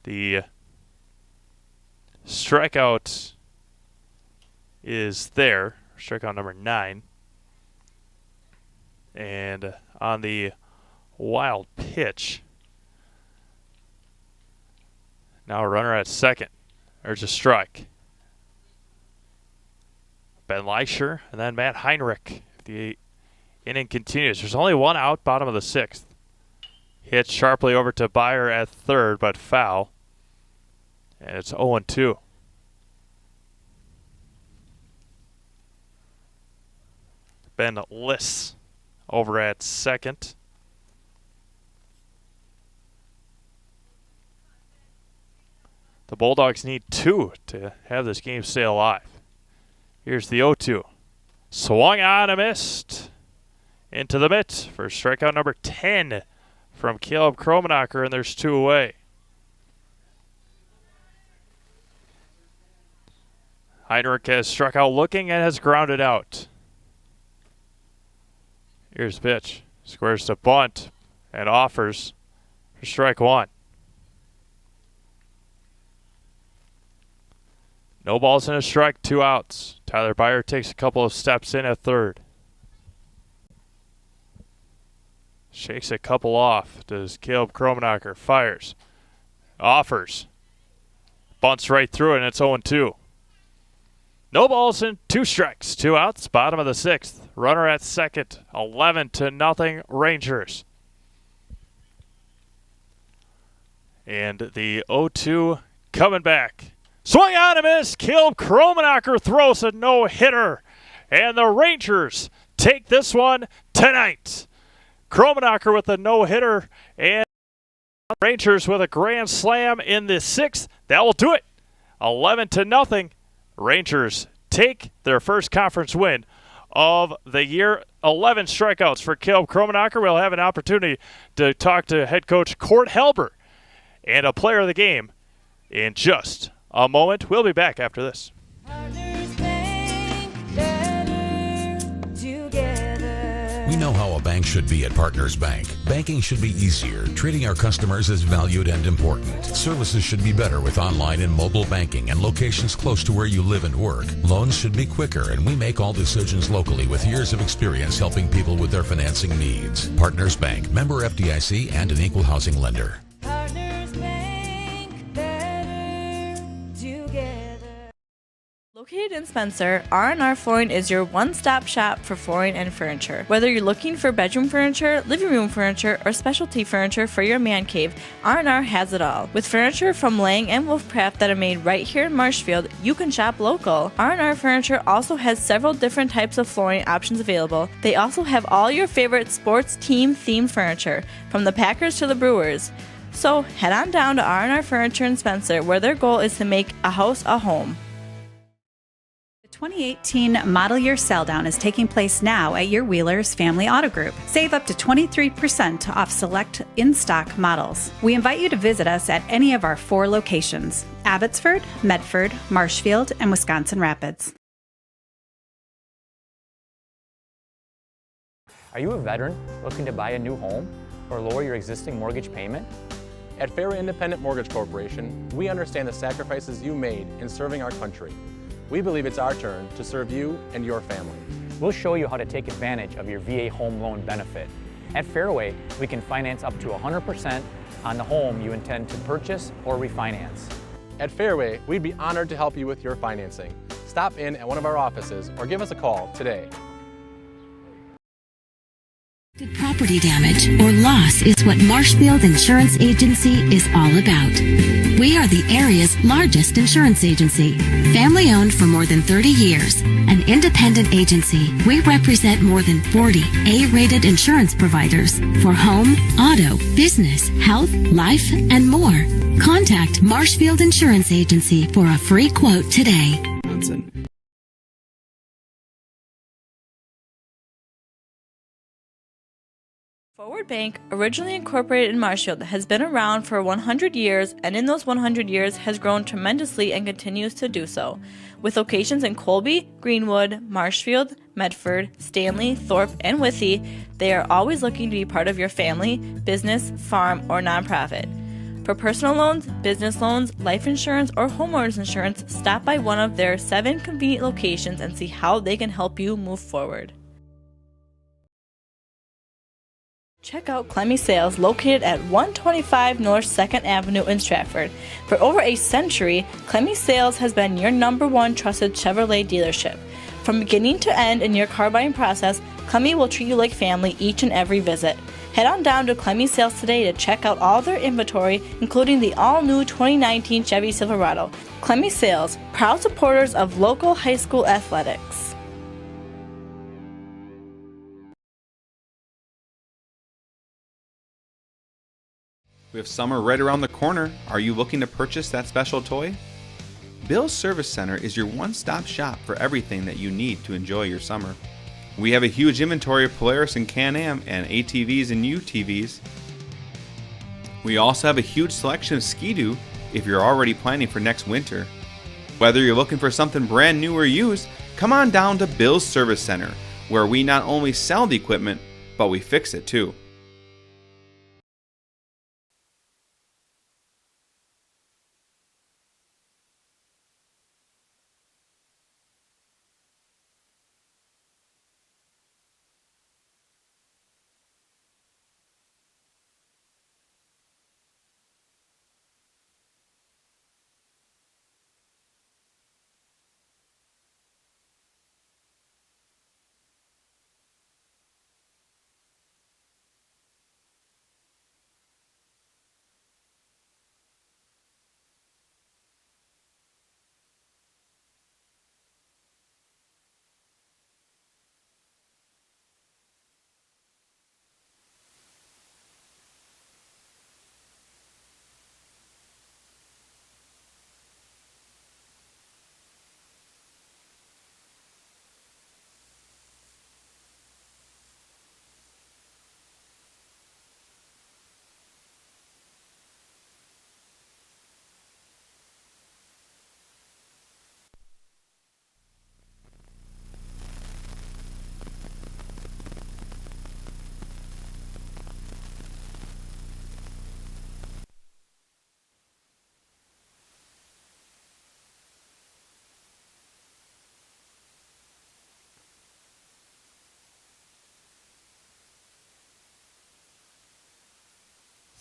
A: The strikeout is there. Strikeout number 9. And on the wild pitch. Now a runner at second. There's a strike. Ben Leisher and then Matt Heinrich. The inning continues. There's only one out, bottom of the 6th. Hit sharply over to Byer at third, but foul. And it's 0-2. Ben Liss over at second. The Bulldogs need 2 to have this game stay alive. Here's the 0-2. Swung on and missed. Into the mitt for strikeout number 10 from Caleb Kromenacher, and there's 2 away. Heinrich has struck out looking and has grounded out. Here's the pitch. Squares to bunt and offers for strike 1. No balls and a strike, 2 outs. Tyler Byer takes a couple of steps in at third. Shakes a couple off. Does Caleb Kromenacher. Fires. Offers. Bunts right through it, and it's 0-2. No balls and 2 strikes. 2 outs. Bottom of the 6th. Runner at second. 11-0 Rangers. And the 0-2 coming back. Swung on and missed. Caleb Kromenacher throws a no-hitter. And the Rangers take this one tonight. Kromenacher with a no-hitter and Rangers with a grand slam in the 6th. That will do it. 11-0. Rangers take their first conference win of the year. 11 strikeouts for Caleb Kromenacher. We'll have an opportunity to talk to head coach Court Helber and a player of the game in just a moment. We'll be back after this.
J: Partners Bank, better
I: We know how a bank should be at Partners Bank. Banking should be easier, treating our customers as valued and important. Services should be better with online and mobile banking and locations close to where you live and work. Loans should be quicker, and we make all decisions locally with years of experience helping people with their financing needs. Partners Bank, member FDIC, and an equal housing lender.
J: Partners Bank, better together.
B: Located in Spencer, R&R Flooring is your one-stop shop for flooring and furniture. Whether you're looking for bedroom furniture, living room furniture, or specialty furniture for your man cave, R&R has it all. With furniture from Lang and Wolfcraft that are made right here in Marshfield, you can shop local. R&R Furniture also has several different types of flooring options available. They also have all your favorite sports team-themed furniture, from the Packers to the Brewers. So head on down to R&R Furniture in Spencer, where their goal is to make a house a home.
C: The 2018 model year sell down is taking place now at your Wheeler's Family Auto Group. Save up to 23% off select in-stock models. We invite you to visit us at any of our 4 locations: Abbotsford, Medford, Marshfield, and Wisconsin Rapids.
F: Are you a veteran looking to buy a new home or lower your existing mortgage payment?
G: At Fairway Independent Mortgage Corporation, we understand the sacrifices you made in serving our country. We believe it's our turn to serve you and your family.
F: We'll show you how to take advantage of your VA home loan benefit. At Fairway, we can finance up to 100% on the home you intend to purchase or refinance.
G: At Fairway, we'd be honored to help you with your financing. Stop in at one of our offices or give us a call today.
H: Property damage or loss is what Marshfield Insurance Agency is all about. We are the area's largest insurance agency. Family owned for more than 30 years. An independent agency, we represent more than 40 A-rated insurance providers for home, auto, business, health, life, and more. Contact Marshfield Insurance Agency for a free quote today.
B: Forward Bank, originally incorporated in Marshfield, has been around for 100 years, and in those 100 years has grown tremendously and continues to do so. With locations in Colby, Greenwood, Marshfield, Medford, Stanley, Thorpe, and Withee, they are always looking to be part of your family, business, farm, or nonprofit. For personal loans, business loans, life insurance, or homeowners insurance, stop by one of their 7 convenient locations and see how they can help you move forward. Check out Clemmy Sales, located at 125 North 2nd Avenue in Stratford. For over a century, Clemmy Sales has been your #1 trusted Chevrolet dealership. From beginning to end in your car buying process, Clemmy will treat you like family each and every visit. Head on down to Clemmy Sales today to check out all their inventory, including the all-new 2019 Chevy Silverado. Clemmy Sales, proud supporters of local high school athletics.
E: We have summer right around the corner. Are you looking to purchase that special toy? Bill's Service Center is your one-stop shop for everything that you need to enjoy your summer. We have a huge inventory of Polaris and Can-Am and ATVs and UTVs. We also have a huge selection of Ski-Doo if you're already planning for next winter. Whether you're looking for something brand new or used, come on down to Bill's Service Center, where we not only sell the equipment, but we fix it too.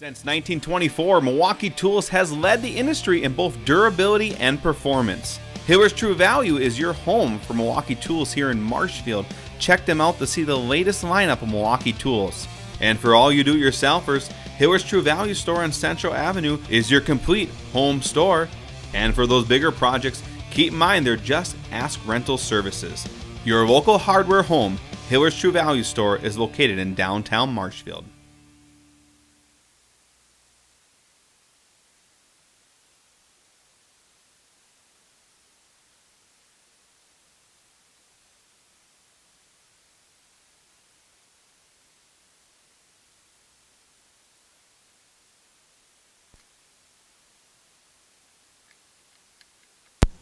E: Since 1924, Milwaukee Tools has led the industry in both durability and performance. Hiller's True Value is your home for Milwaukee Tools here in Marshfield. Check them out to see the latest lineup of Milwaukee Tools. And for all you do-it-yourselfers, Hiller's True Value store on Central Avenue is your complete home store. And for those bigger projects, keep in mind they're just ask rental services. Your local hardware home, Hiller's True Value store, is located in downtown Marshfield.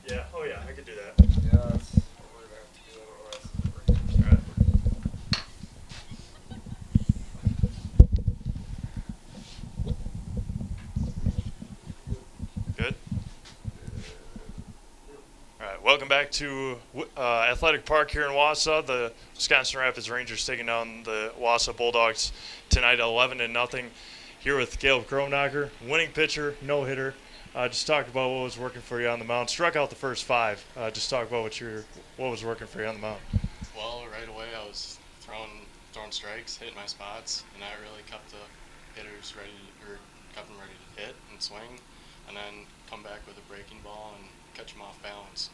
A: Yeah, oh yeah, I could do that.
M: Yeah, that's what we're gonna have to do otherwise.
A: Alright. Good. Alright, welcome back to Athletic Park here in Wausau. The Wisconsin Rapids Rangers taking down the Wausau Bulldogs tonight 11-0. Here with Caleb Kronacher, winning pitcher, no-hitter. Just talk about what was working for you on the mound. Struck out the first 5. Just talk about what was working for you on the mound.
N: Well, right away I was throwing strikes, hitting my spots, and that really kept the hitters ready to hit and swing, and then come back with a breaking ball and catch them off balance.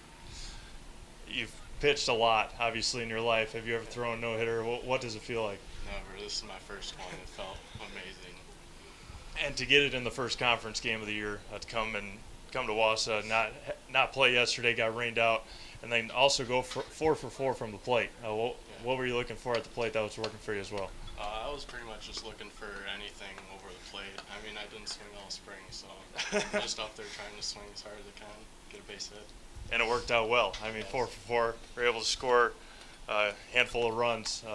A: You've pitched a lot, obviously, in your life. Have you ever thrown a no-hitter? What does it feel like?
N: Never. This is my first one. It felt amazing.
A: And to get it in the first conference game of the year, to come to Wausau, not play yesterday, got rained out, and then also go for 4 for 4 from the plate. What were you looking for at the plate that was working for you as well?
N: I was pretty much just looking for anything over the plate. I mean, I didn't swing all spring, so I'm just up there trying to swing as hard as I can, get a base hit.
A: And it worked out well. I mean, yes. 4 for 4, were able to score a handful of runs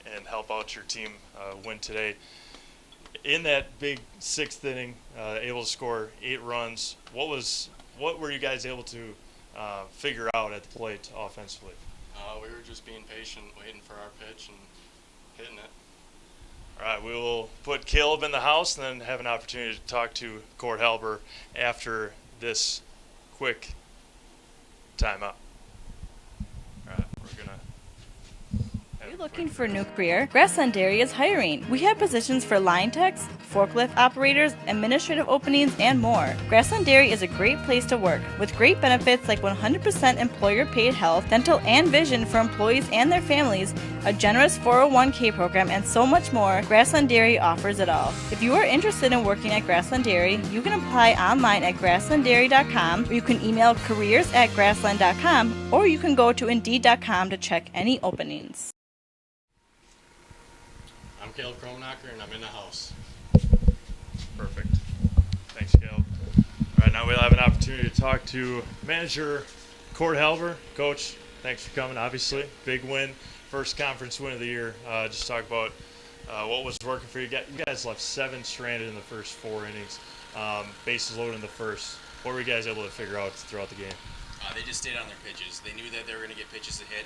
A: and help out your team win today. In that big 6th inning, able to score 8 runs. What were you guys able to figure out at the plate offensively?
N: We were just being patient, waiting for our pitch and hitting it.
A: All right, we will put Caleb in the house and then have an opportunity to talk to Cord Halber after this quick timeout. All right, we're gonna.
B: Are you looking for a new career? Grassland Dairy is hiring. We have positions for line techs, forklift operators, administrative openings, and more. Grassland Dairy is a great place to work with great benefits like 100% employer-paid health, dental, and vision for employees and their families, a generous 401k program, and so much more. Grassland Dairy offers it all. If you are interested in working at Grassland Dairy, you can apply online at grasslanddairy.com, or you can email careers@grassland.com, or you can go to indeed.com to check any openings.
N: I'm Caleb Kronacher, and I'm in the house.
A: Perfect. Thanks, Caleb. All right, now we'll have an opportunity to talk to manager Cord Halber. Coach, thanks for coming, obviously. Big win, first conference win of the year. Just talk about what was working for you. You guys left 7 stranded in the first 4 innings, bases loaded in the first. What were you guys able to figure out throughout the game?
O: They just stayed on their pitches. They knew that they were going to get pitches to hit.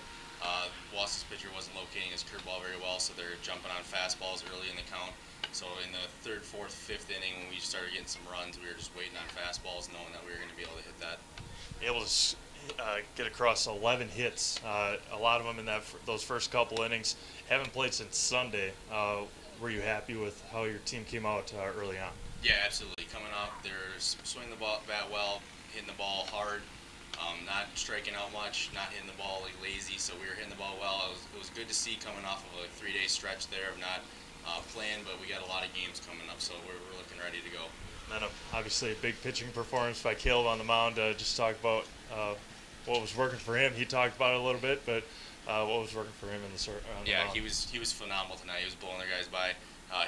O: Wausau's pitcher wasn't locating his curveball very well, so they're jumping on fastballs early in the count. So in the 3rd, 4th, 5th inning, when we started getting some runs, we were just waiting on fastballs, knowing that we were going to be able to hit that.
A: Able to get across 11 hits, a lot of them in those first couple innings. Haven't played since Sunday. Were you happy with how your team came out early on?
O: Yeah, absolutely. Coming up, they're swinging the bat well, hitting the ball hard. Not striking out much, not hitting the ball like lazy, so we were hitting the ball well. It was good to see coming off of a 3-day stretch there of not playing, but we got a lot of games coming up, so we're looking ready to go.
A: And then obviously a big pitching performance by Caleb on the mound. Just talk about what was working for him. He talked about it a little bit, but what was working for him on the
O: Yeah,
A: mound?
O: he was phenomenal tonight. He was blowing their guys by.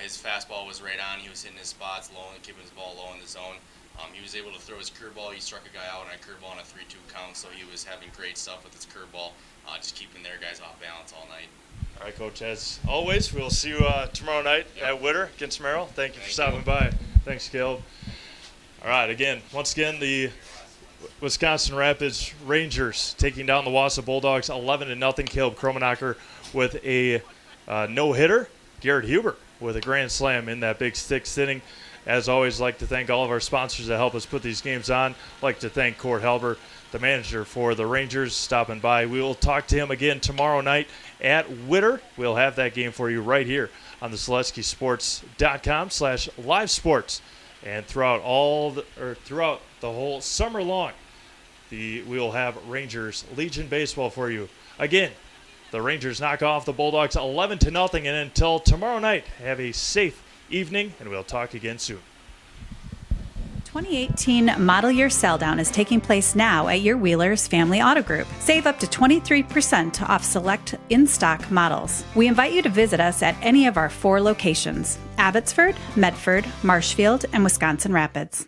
O: His fastball was right on. He was hitting his spots low and keeping his ball low in the zone. He was able to throw his curveball. He struck a guy out on a curveball on a 3-2 count, so he was having great stuff with his curveball, just keeping their guys off balance all night.
A: All right, Coach. As always, we'll see you tomorrow night at Witter against Merrill. Thank you for stopping by. Thanks, Caleb. All right, once again, the Wisconsin Rapids Rangers taking down the Wausau Bulldogs 11-0. Caleb Kronacher with a no-hitter. Garrett Huber with a grand slam in that big 6th inning. As always, like to thank all of our sponsors that help us put these games on. Like to thank Cord Halber, the manager for the Rangers, stopping by. We will talk to him again tomorrow night at Witter. We'll have that game for you right here on the SaletskiSports.com/live sports. And throughout the whole summer long, we will have Rangers Legion baseball for you. Again, the Rangers knock off the Bulldogs 11-0, and until tomorrow night, have a safe evening, and we'll talk again soon.
C: 2018 model year sell down is taking place now at your Wheelers Family Auto Group. Save up to 23% off select in-stock models. We invite you to visit us at any of our 4 locations: Abbotsford, Medford, Marshfield, and Wisconsin Rapids.